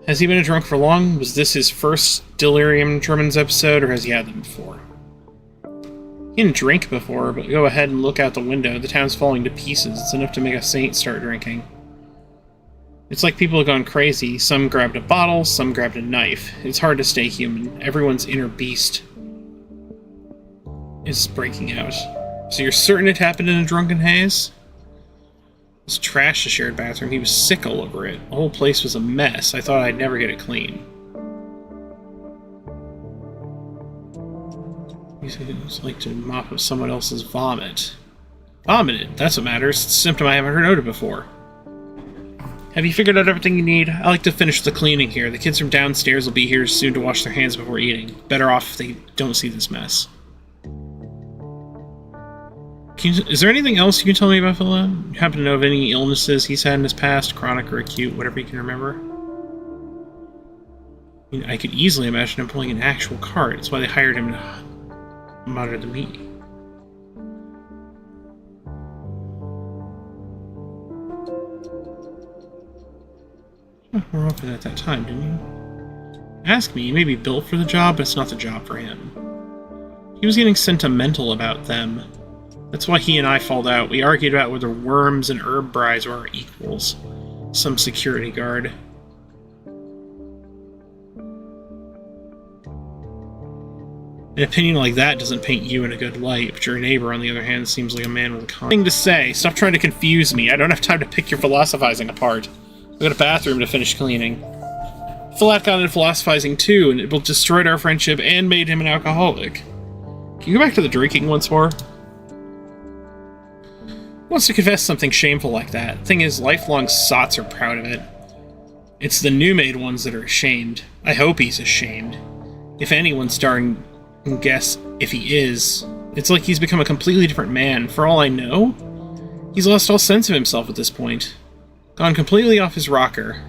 Has he been a drunk for long? Was this his first delirium tremens episode, or has he had them before? He didn't drink before, but go ahead and look out the window. The town's falling to pieces. It's enough to make a saint start drinking. It's like people have gone crazy. Some grabbed a bottle, some grabbed a knife. It's hard to stay human. Everyone's inner beast is breaking out. So you're certain it happened in a drunken haze? It's trash, the shared bathroom. He was sick all over it. The whole place was a mess. I thought I'd never get it clean. He said it was like to mop up someone else's vomit. Vomited, that's what matters. It's a symptom I haven't noted before. Have you figured out everything you need? I like to finish the cleaning here. The kids from downstairs will be here soon to wash their hands before eating. Better off if they don't see this mess. Is there anything else you can tell me about Phila? You happen to know of any illnesses he's had in his past, chronic or acute, whatever you can remember? I mean, I could easily imagine him pulling an actual cart. That's why they hired him to monitor the meeting. We're open at that time, didn't you? Ask me, he may be built for the job, but it's not the job for him. He was getting sentimental about them. That's why he and I falled out. We argued about whether worms and herb brides were our equals. Some security guard. An opinion like that doesn't paint you in a good light, but your neighbor, on the other hand, seems like a man with a common thing to say. Stop trying to confuse me. I don't have time to pick your philosophizing apart. I've got a bathroom to finish cleaning. Flat got into philosophizing too, and it both destroyed our friendship and made him an alcoholic. Can you go back to the drinking once more? Who wants to confess something shameful like that? Thing is, lifelong sots are proud of it. It's the new-made ones that are ashamed. I hope he's ashamed. If anyone's starting to guess if he is, it's like he's become a completely different man. For all I know, he's lost all sense of himself at this point. Gone completely off his rocker.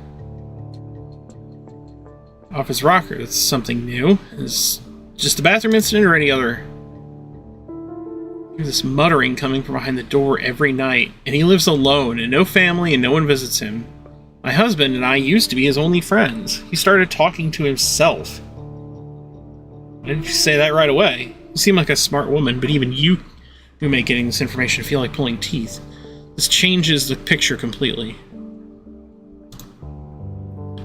Off his rocker, that's something new. Is just a bathroom incident or any other? There's this muttering coming from behind the door every night, and he lives alone, and no family, and no one visits him. My husband and I used to be his only friends. He started talking to himself. Why didn't you say that right away? You seem like a smart woman, but even you make getting this information feel like pulling teeth. This changes the picture completely.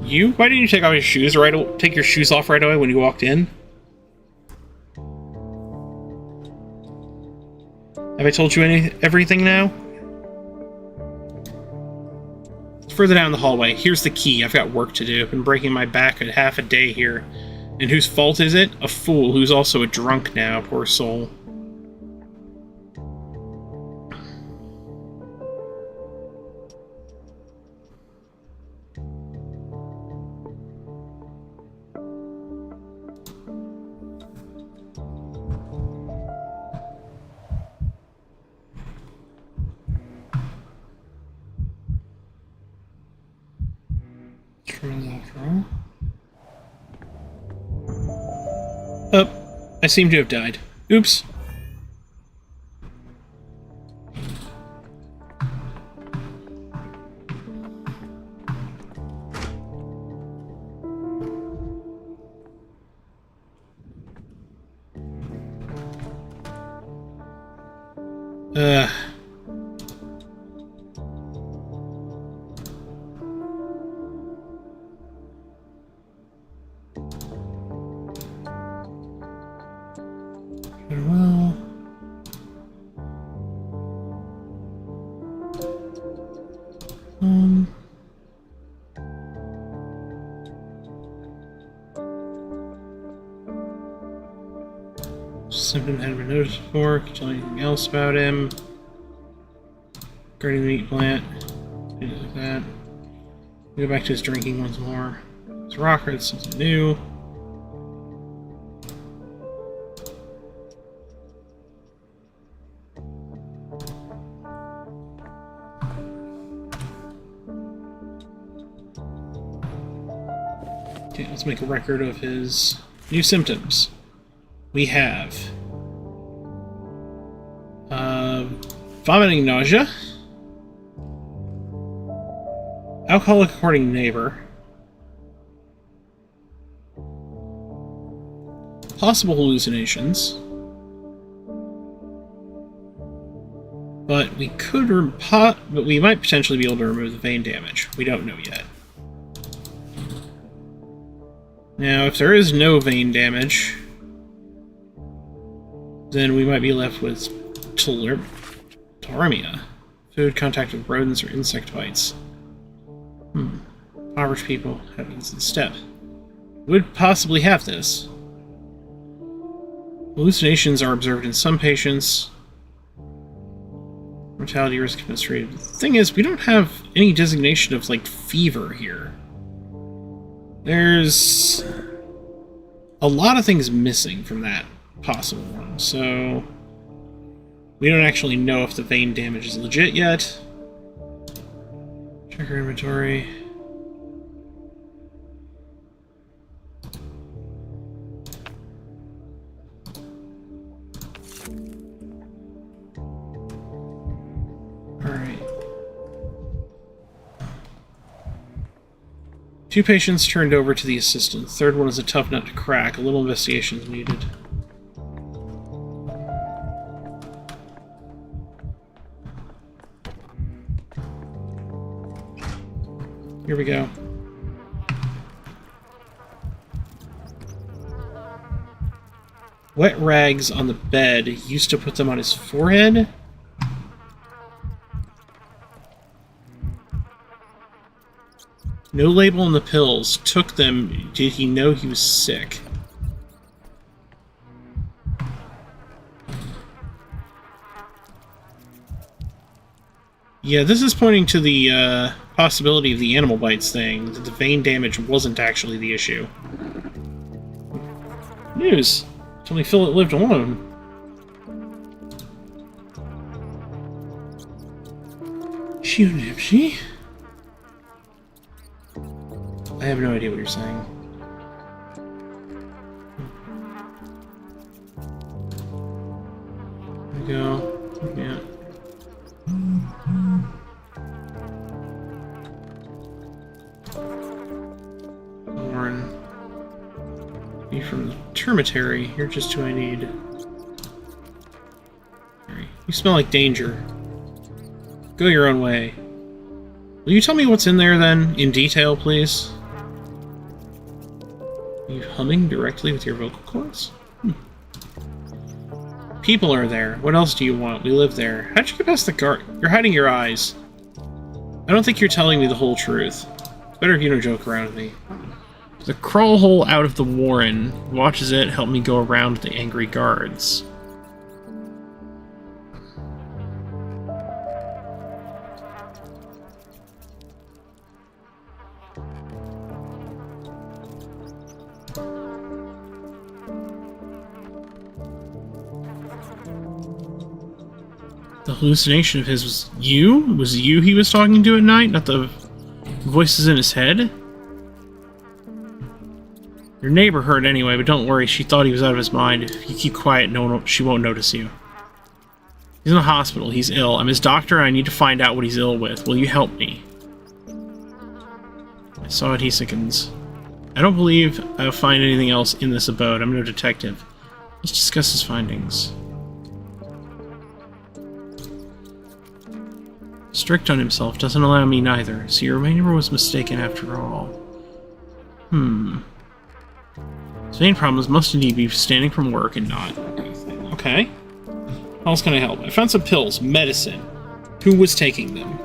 You? Why didn't you take off your shoes take your shoes off right away when you walked in? Have I told you everything now? It's further down the hallway. Here's the key. I've got work to do. I've been breaking my back at half a day here. And whose fault is it? A fool who's also a drunk now, poor soul. Oh, I seem to have died. Oops. Farewell. Symptom hadn't been noticed before. Can you tell anything else about him? Guarding the meat plant. Things like that. Go back to his drinking once more. His rocker, it's something new. Okay, let's make a record of his new symptoms. We have vomiting nausea, alcoholic according to neighbor, possible hallucinations, but we might potentially be able to remove the vein damage. We don't know yet. Now, if there is no vein damage, then we might be left with tularemia. Food contact with rodents or insect bites. Impoverished people have this step. Would possibly have this. Hallucinations are observed in some patients. Mortality risk administrated. The thing is, we don't have any designation of, like, fever here. There's a lot of things missing from that possible one, so we don't actually know if the vein damage is legit yet. Check our inventory. Alright. 2 patients turned over to the assistant. Third one is a tough nut to crack. A little investigation is needed. Here we go. Wet rags on the bed. He used to put them on his forehead. No label on the pills. Took them. Did he know he was sick? Yeah, this is pointing to the possibility of the animal bites thing, that the vein damage wasn't actually the issue. News! Only Philip lived alone. She? I have no idea what you're saying. There we go. Yeah. Warren. You from the termitary. You're just who I need. You smell like danger. Go your own way. Will you tell me what's in there, then? In detail, please? Are you humming directly with your vocal cords? People are there. What else do you want? We live there. How'd you get past the guard? You're hiding your eyes. I don't think you're telling me the whole truth. It's better if you don't joke around with me. The crawl hole out of the warren. Watches it help me go around the angry guards. The hallucination of his was you? Was you he was talking to at night, not the voices in his head? Your neighbor heard anyway, but don't worry, she thought he was out of his mind. If you keep quiet, she won't notice you. He's in the hospital, he's ill. I'm his doctor and I need to find out what he's ill with. Will you help me? I saw it, he sickens. I don't believe I'll find anything else in this abode. I'm no detective. Let's discuss his findings. Strict on himself doesn't allow me neither, so your neighbor was mistaken after all. His main problems must indeed be standing from work and not anything. Okay. How else can I help? I found some pills. Medicine. Who was taking them?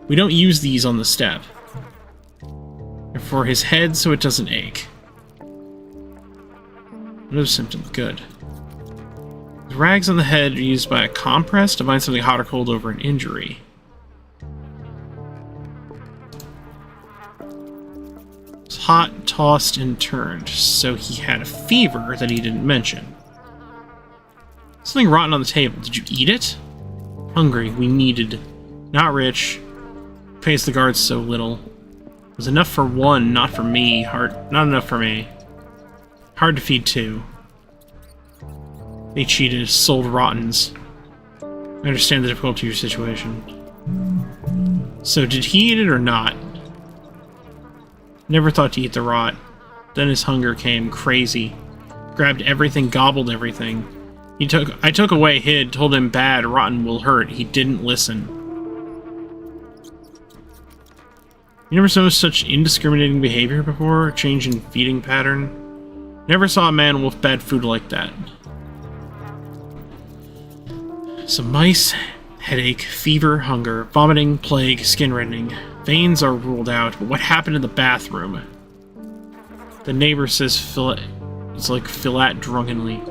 We don't use these on the step. They're for his head so it doesn't ache. Another symptom. Good. The rags on the head are used by a compress to bind something hot or cold over an injury. It's hot, tossed, and turned, so he had a fever that he didn't mention. Something rotten on the table. Did you eat it? Hungry. We needed. Not rich. Pays the guards so little. It was enough for one, not for me. Not enough for me. Hard to feed two. They cheated, sold rottens. I understand the difficulty of your situation. So, did he eat it or not? Never thought to eat the rot. Then his hunger came, crazy. Grabbed everything, gobbled everything. I took away, hid, told him bad, rotten will hurt. He didn't listen. You never saw such indiscriminating behavior before? A change in feeding pattern? Never saw a man wolf bad food like that. Some mice, headache, fever, hunger, vomiting, plague, skin reddening. Veins are ruled out, but what happened in the bathroom? The neighbor says it's like Filat drunkenly.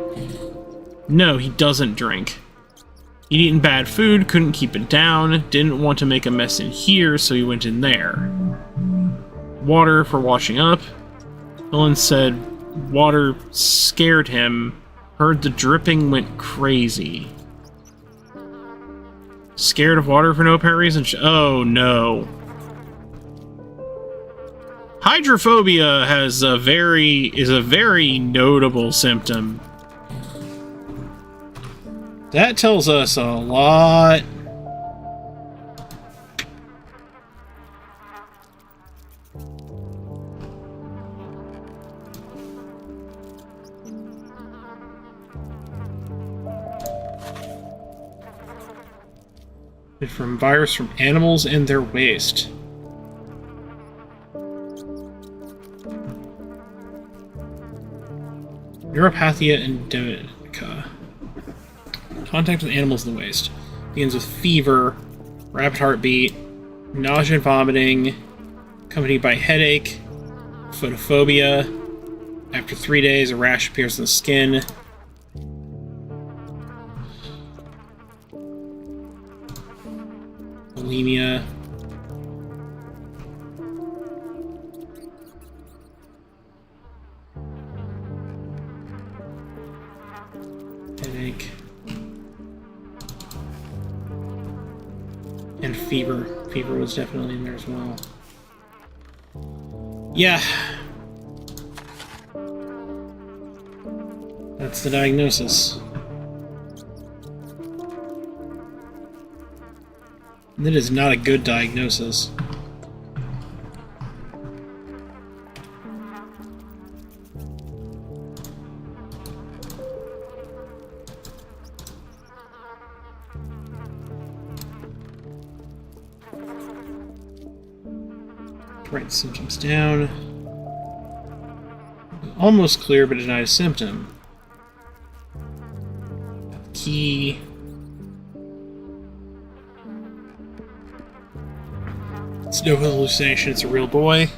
No, he doesn't drink. He'd eaten bad food, couldn't keep it down, didn't want to make a mess in here, so he went in there. Water for washing up. Ellen said water scared him, heard the dripping, went crazy. Scared of water for no apparent reason? Oh no. Hydrophobia is a very notable symptom. That tells us a lot. From virus from animals and their waste. Neuropathia endemica. Contact with animals in the waste. Begins with fever, rapid heartbeat, nausea and vomiting, accompanied by headache, photophobia. After 3 days, a rash appears on the skin. Bulimia. Headache. And fever. Fever was definitely in there as well. Yeah. That's the diagnosis. That is not a good diagnosis. Write the symptoms down. Almost clear, but denied a symptom. Key. It's no hallucination, it's a real boy.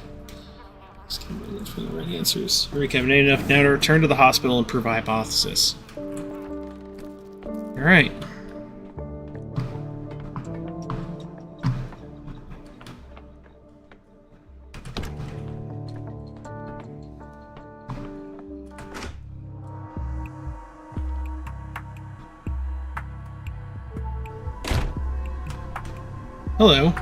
Just keep waiting for the right answers. Recap, enough now to return to the hospital and prove a hypothesis. Alright. Hello.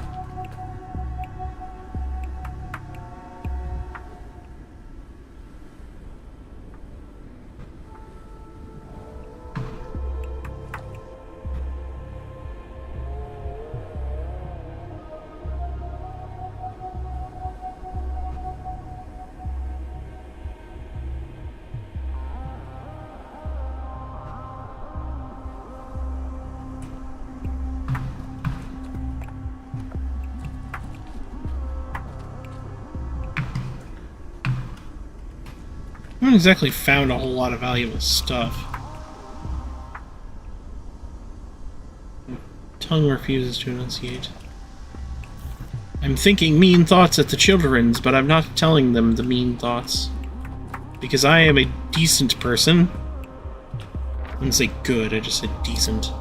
I haven't exactly found a whole lot of valuable stuff. Tongue refuses to enunciate. I'm thinking mean thoughts at the children's, but I'm not telling them the mean thoughts. Because I am a decent person. I didn't say good, I just said decent.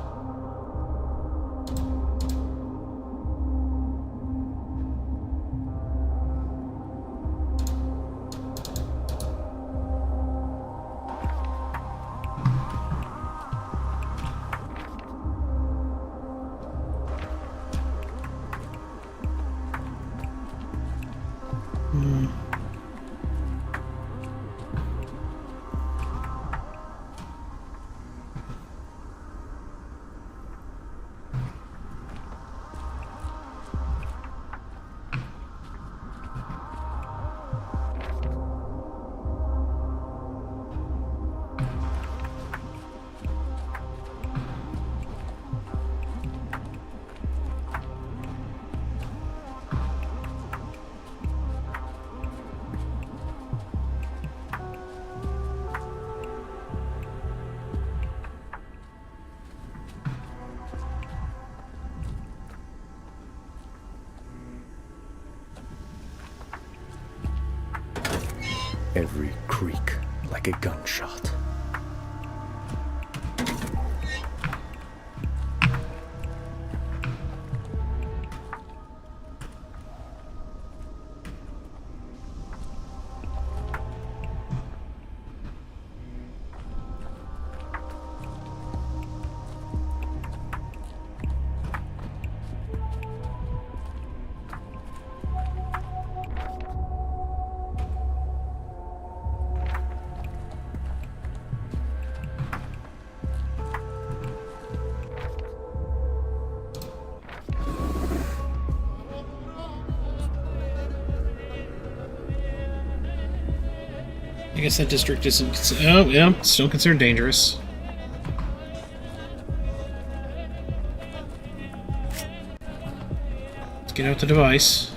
Every creak like a gunshot. I guess that district isn't... Oh, yeah, still considered dangerous. get out the device.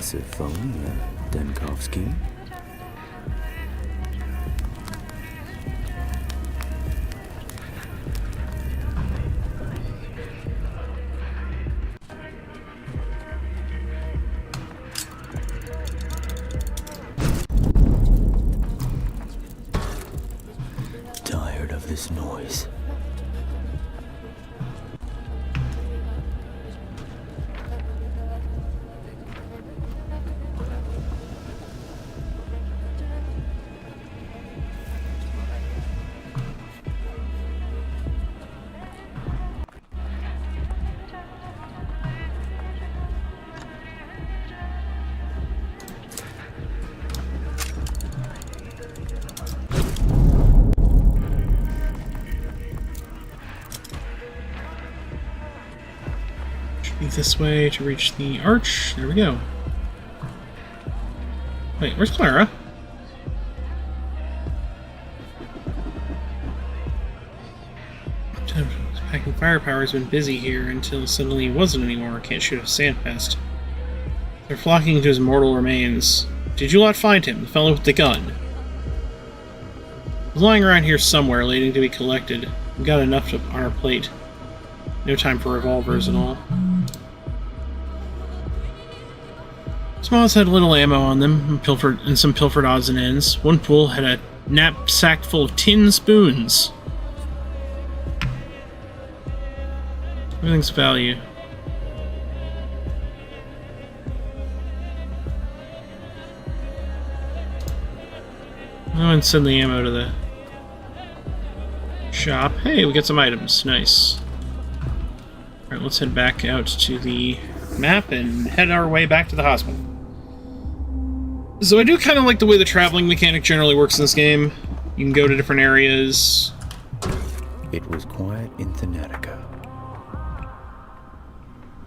Misophonia, Denkovsky. Tired of this noise. This way to reach the arch. There we go. Wait, where's Clara? Packing firepower has been busy here until suddenly it wasn't anymore. Can't shoot a sandpest. They're flocking to his mortal remains. Did you lot find him, the fellow with the gun? He's lying around here somewhere, waiting to be collected. We've got enough on our plate. No time for revolvers and all. Smiles had little ammo on them, and some pilfered odds and ends. One pool had a knapsack full of tin spoons. Everything's value. I'm going to send the ammo to the shop. Hey, we got some items. Nice. Alright, let's head back out to the map and head our way back to the hospital. So I do kind of like the way the traveling mechanic generally works in this game. You can go to different areas. It was quiet in Thanatica.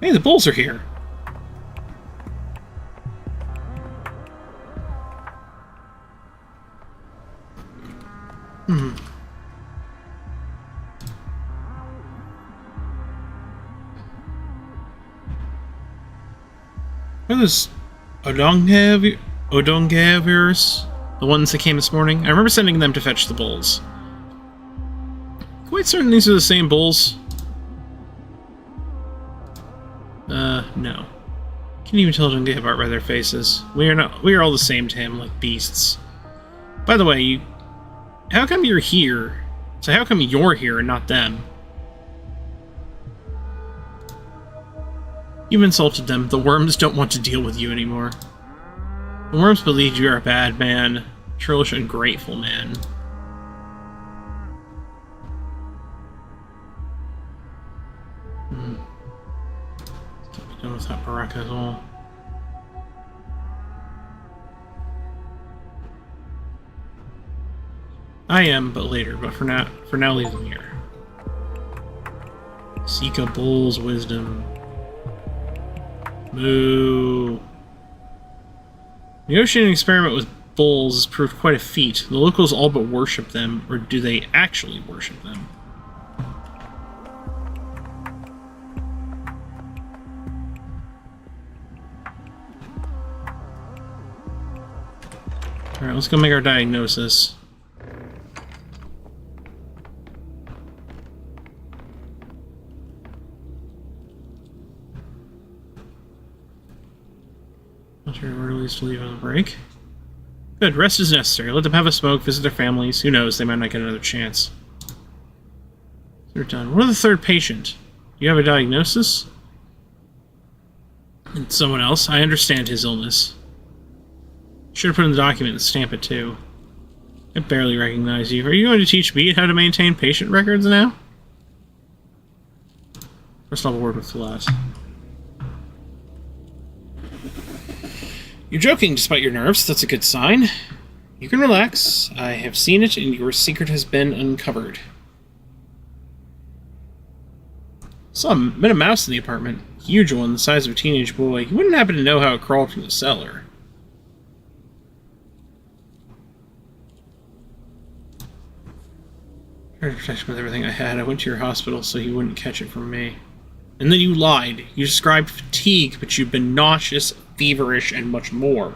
Hey, the bulls are here. Are those Odongavirs? The ones that came this morning? I remember sending them to fetch the bulls. Quite certain these are the same bulls. No. Can't even tell them to get apart by their faces. We are all the same to him, like beasts. By the way, how come you're here? So how come you're here and not them? You've insulted them. The worms don't want to deal with you anymore. The worms believe you are a bad man. Churlish, ungrateful man. Can't be done without Baraka at all. I am, but later. But for now, leave them here. Seek a bull's wisdom. Moo. Negotiating an experiment with bulls has proved quite a feat. The locals all but worship them, or do they actually worship them? Alright, let's go make our diagnosis. Not your orderlies to leave on a break. Good, rest is necessary. Let them have a smoke, visit their families. Who knows, they might not get another chance. They're done. What of the third patient? You have a diagnosis? And someone else? I understand his illness. Should have put in the document and stamp it too. I barely recognize you. Are you going to teach me how to maintain patient records now? First I'll have a word with Flat. You're joking despite your nerves. That's a good sign. You can relax. I have seen it, and your secret has been uncovered. Met a mouse in the apartment. Huge one, the size of a teenage boy. You wouldn't happen to know how it crawled from the cellar. Tried to protect him with everything I had. I went to your hospital so he wouldn't catch it from me. And then you lied. You described fatigue, but you've been nauseous, feverish, and much more.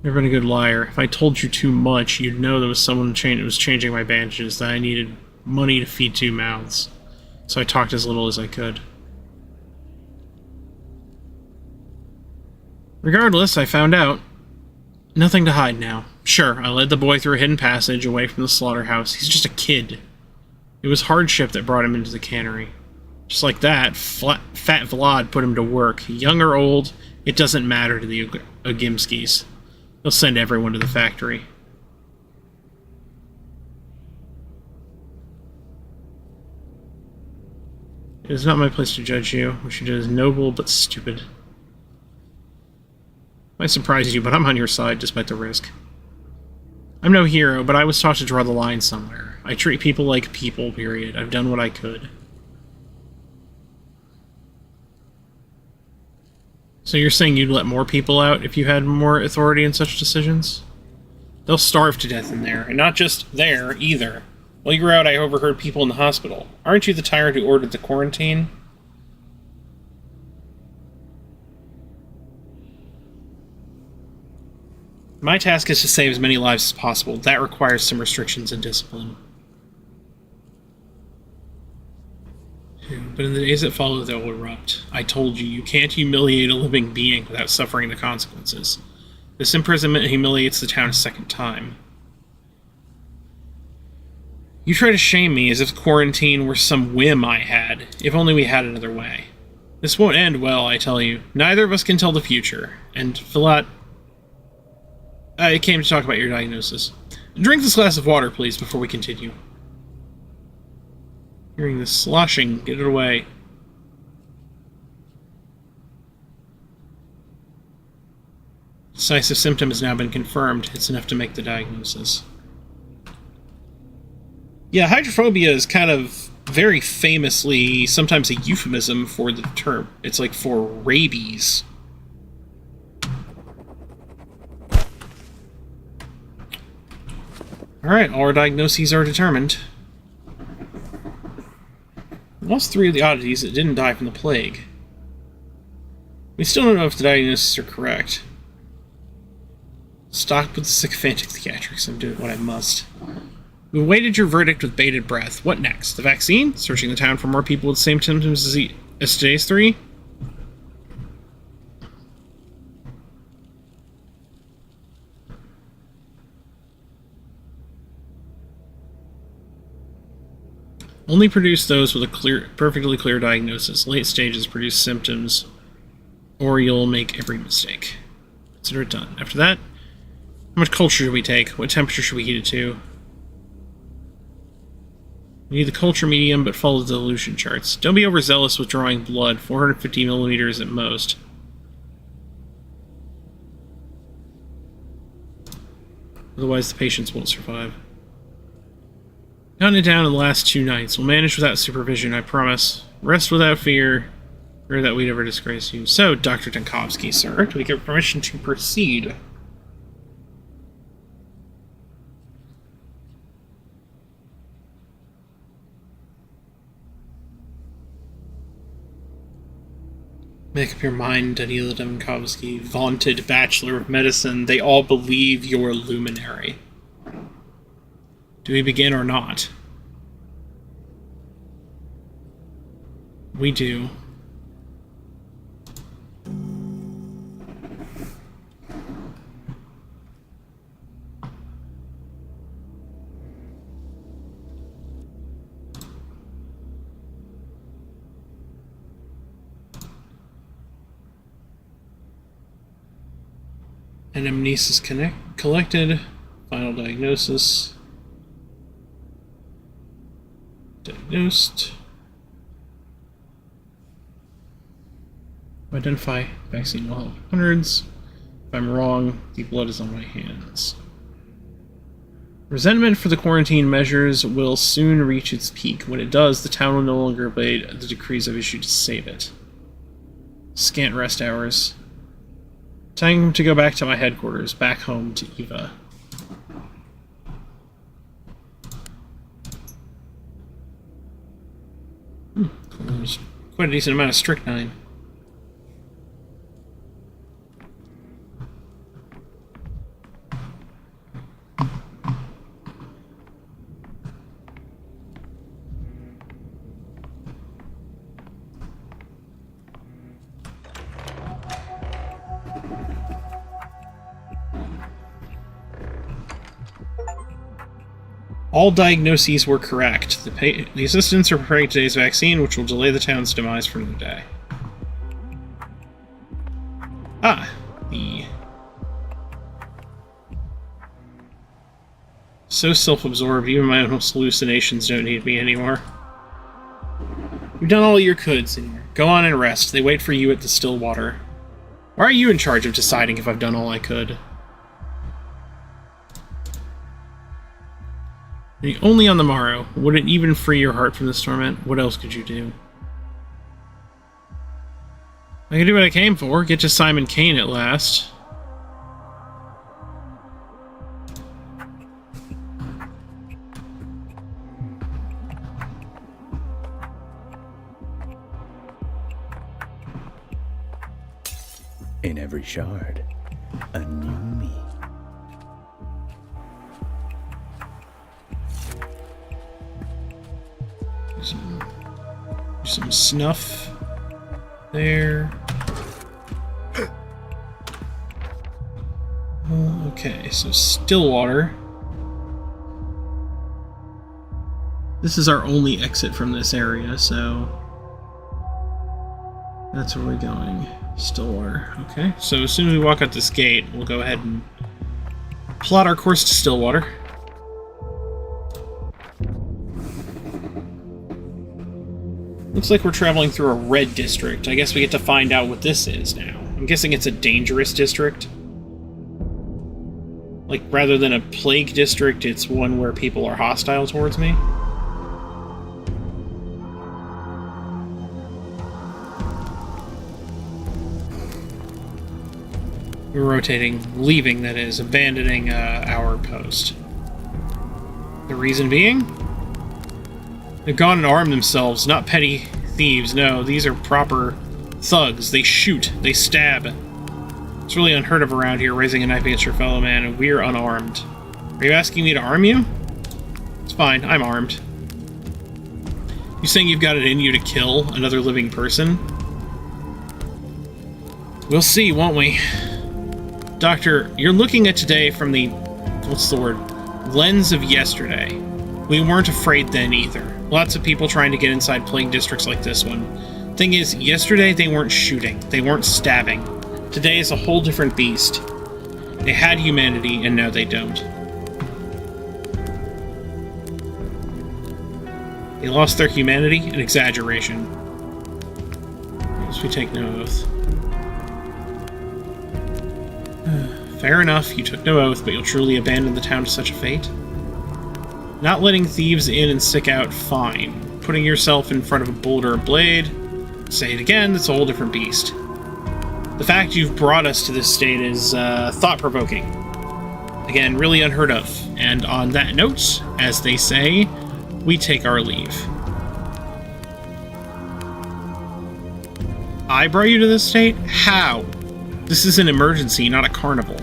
Never been a good liar. If I told you too much, you'd know there was someone who was changing my bandages, that I needed money to feed two mouths. So I talked as little as I could. Regardless, I found out. Nothing to hide now. Sure, I led the boy through a hidden passage away from the slaughterhouse. He's just a kid. It was hardship that brought him into the cannery. Just like that, Fat Vlad put him to work. Young or old, it doesn't matter to the Ogimskis. They'll send everyone to the factory. It is not my place to judge you. What you did is noble but stupid. Might surprise you, but I'm on your side despite the risk. I'm no hero, but I was taught to draw the line somewhere. I treat people like people, period. I've done what I could. So you're saying you'd let more people out if you had more authority in such decisions? They'll starve to death in there, and not just there, either. While you were out, I overheard people in the hospital. Aren't you the tyrant who ordered the quarantine? My task is to save as many lives as possible. That requires some restrictions and discipline. But in the days that follow, they'll erupt. I told you, you can't humiliate a living being without suffering the consequences. This imprisonment humiliates the town a second time. You try to shame me as if quarantine were some whim I had. If only we had another way. This won't end well, I tell you. Neither of us can tell the future. And, Filat, I came to talk about your diagnosis. Drink this glass of water, please, before we continue. Hearing this sloshing, get it away. Decisive symptom has now been confirmed. It's enough to make the diagnosis. Yeah, hydrophobia is kind of very famously sometimes a euphemism for the term. It's like for rabies. Alright, all our diagnoses are determined. We lost 3 of the oddities that didn't die from the plague. We still don't know if the diagnoses are correct. Stocked with the sycophantic theatrics, I'm doing what I must. We awaited your verdict with bated breath. What next? The vaccine? Searching the town for more people with the same symptoms as today's 3? Only produce those with a perfectly clear diagnosis. Late stages produce symptoms, or you'll make every mistake. Consider it done. After that, how much culture should we take? What temperature should we heat it to? We need the culture medium, but follow the dilution charts. Don't be overzealous with drawing blood. 450 millimeters at most. Otherwise, the patients won't survive. Counting it down in the last 2 nights. We'll manage without supervision, I promise. Rest without fear, or that we'd ever disgrace you. So, Dr. Denkovsky, sir, do we get permission to proceed? Make up your mind, Daniil Denkovsky, vaunted Bachelor of Medicine. They all believe you're luminary. Do we begin or not? We do. Anamnesis collected. Final diagnosis. Diagnosed. Identify vaccine will help hundreds. If I'm wrong, the blood is on my hands. Resentment for the quarantine measures will soon reach its peak. When it does, the town will no longer obey the decrees I've issued to save it. Scant rest hours. Time to go back to my headquarters, back home to Eva. There's quite a decent amount of strychnine. All diagnoses were correct. The assistants are preparing today's vaccine, which will delay the town's demise for another day. Ah, so self-absorbed, even my own hallucinations don't need me anymore. You've done all you could, Senior. Go on and rest. They wait for you at the still water. Why are you in charge of deciding if I've done all I could? Only on the morrow. Would it even free your heart from this torment? What else could you do? I can do what I came for. Get to Simon Kane at last. In every shard, a new me. Some snuff there. Okay, so Stillwater. This is our only exit from this area, so that's where we're going. Stillwater. Okay, so as soon as we walk out this gate, we'll go ahead and plot our course to Stillwater. Looks like we're traveling through a red district. I guess we get to find out what this is now. I'm guessing it's a dangerous district. Like, rather than a plague district, it's one where people are hostile towards me. We're rotating, leaving, that is, abandoning our post. The reason being? They've gone and armed themselves, not petty thieves, no, these are proper thugs. They shoot, they stab. It's really unheard of around here, raising a knife against your fellow man, and we're unarmed. Are you asking me to arm you? It's fine, I'm armed. You saying you've got it in you to kill another living person? We'll see, won't we? Doctor, you're looking at today from the... what's the word? Lens of yesterday. We weren't afraid then either. Lots of people trying to get inside plague districts like this one. Thing is, yesterday they weren't shooting. They weren't stabbing. Today is a whole different beast. They had humanity, and now they don't. They lost their humanity? An exaggeration. Guess we take no oath. Fair enough, you took no oath, but you'll truly abandon the town to such a fate? Not letting thieves in and stick out, fine. Putting yourself in front of a boulder or blade, say it again, that's a whole different beast. The fact you've brought us to this state is, thought-provoking. Again, really unheard of. And on that note, as they say, we take our leave. I brought you to this state? How? This is an emergency, not a carnival.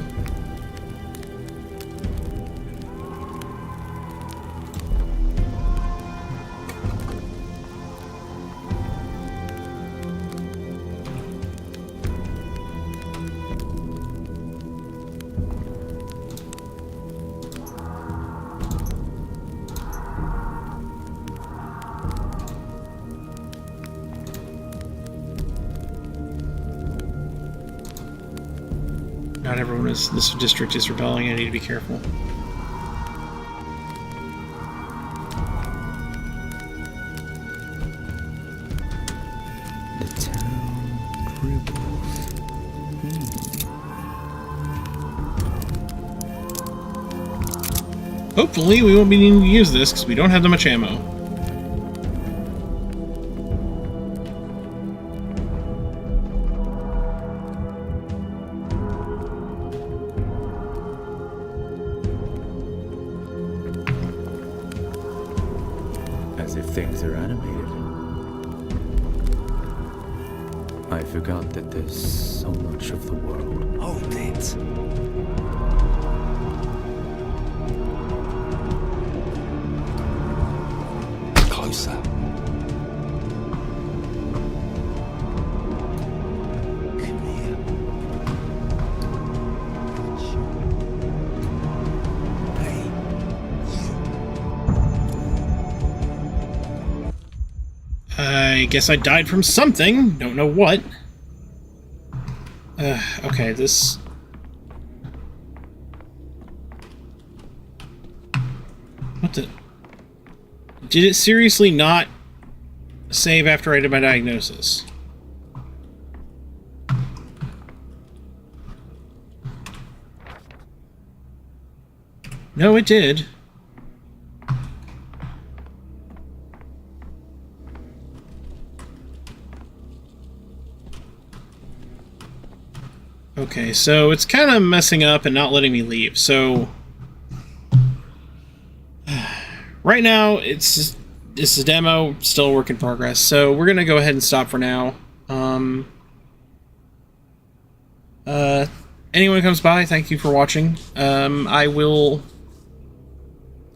Not everyone in this district is rebelling. I need to be careful. The town dribbles. Hopefully, we won't be needing to use this because we don't have that much ammo. As if things are animated. I forgot that there's so much of the world. Hold it. Closer. Come here. Hey. I guess I died from something. Don't know what. Okay, this... What the... Did it seriously not save after I did my diagnosis? No, it did. Okay, so it's kind of messing up and not letting me leave, so... Right now, it's a demo, still a work in progress, so we're gonna go ahead and stop for now. Anyone who comes by, thank you for watching. I will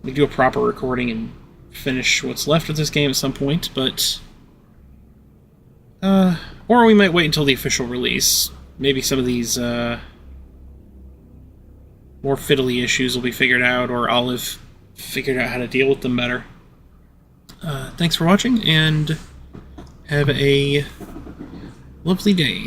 do a proper recording and finish what's left of this game at some point, but... or we might wait until the official release. Maybe some of these, more fiddly issues will be figured out, or I'll have figured out how to deal with them better. Thanks for watching, and have a lovely day.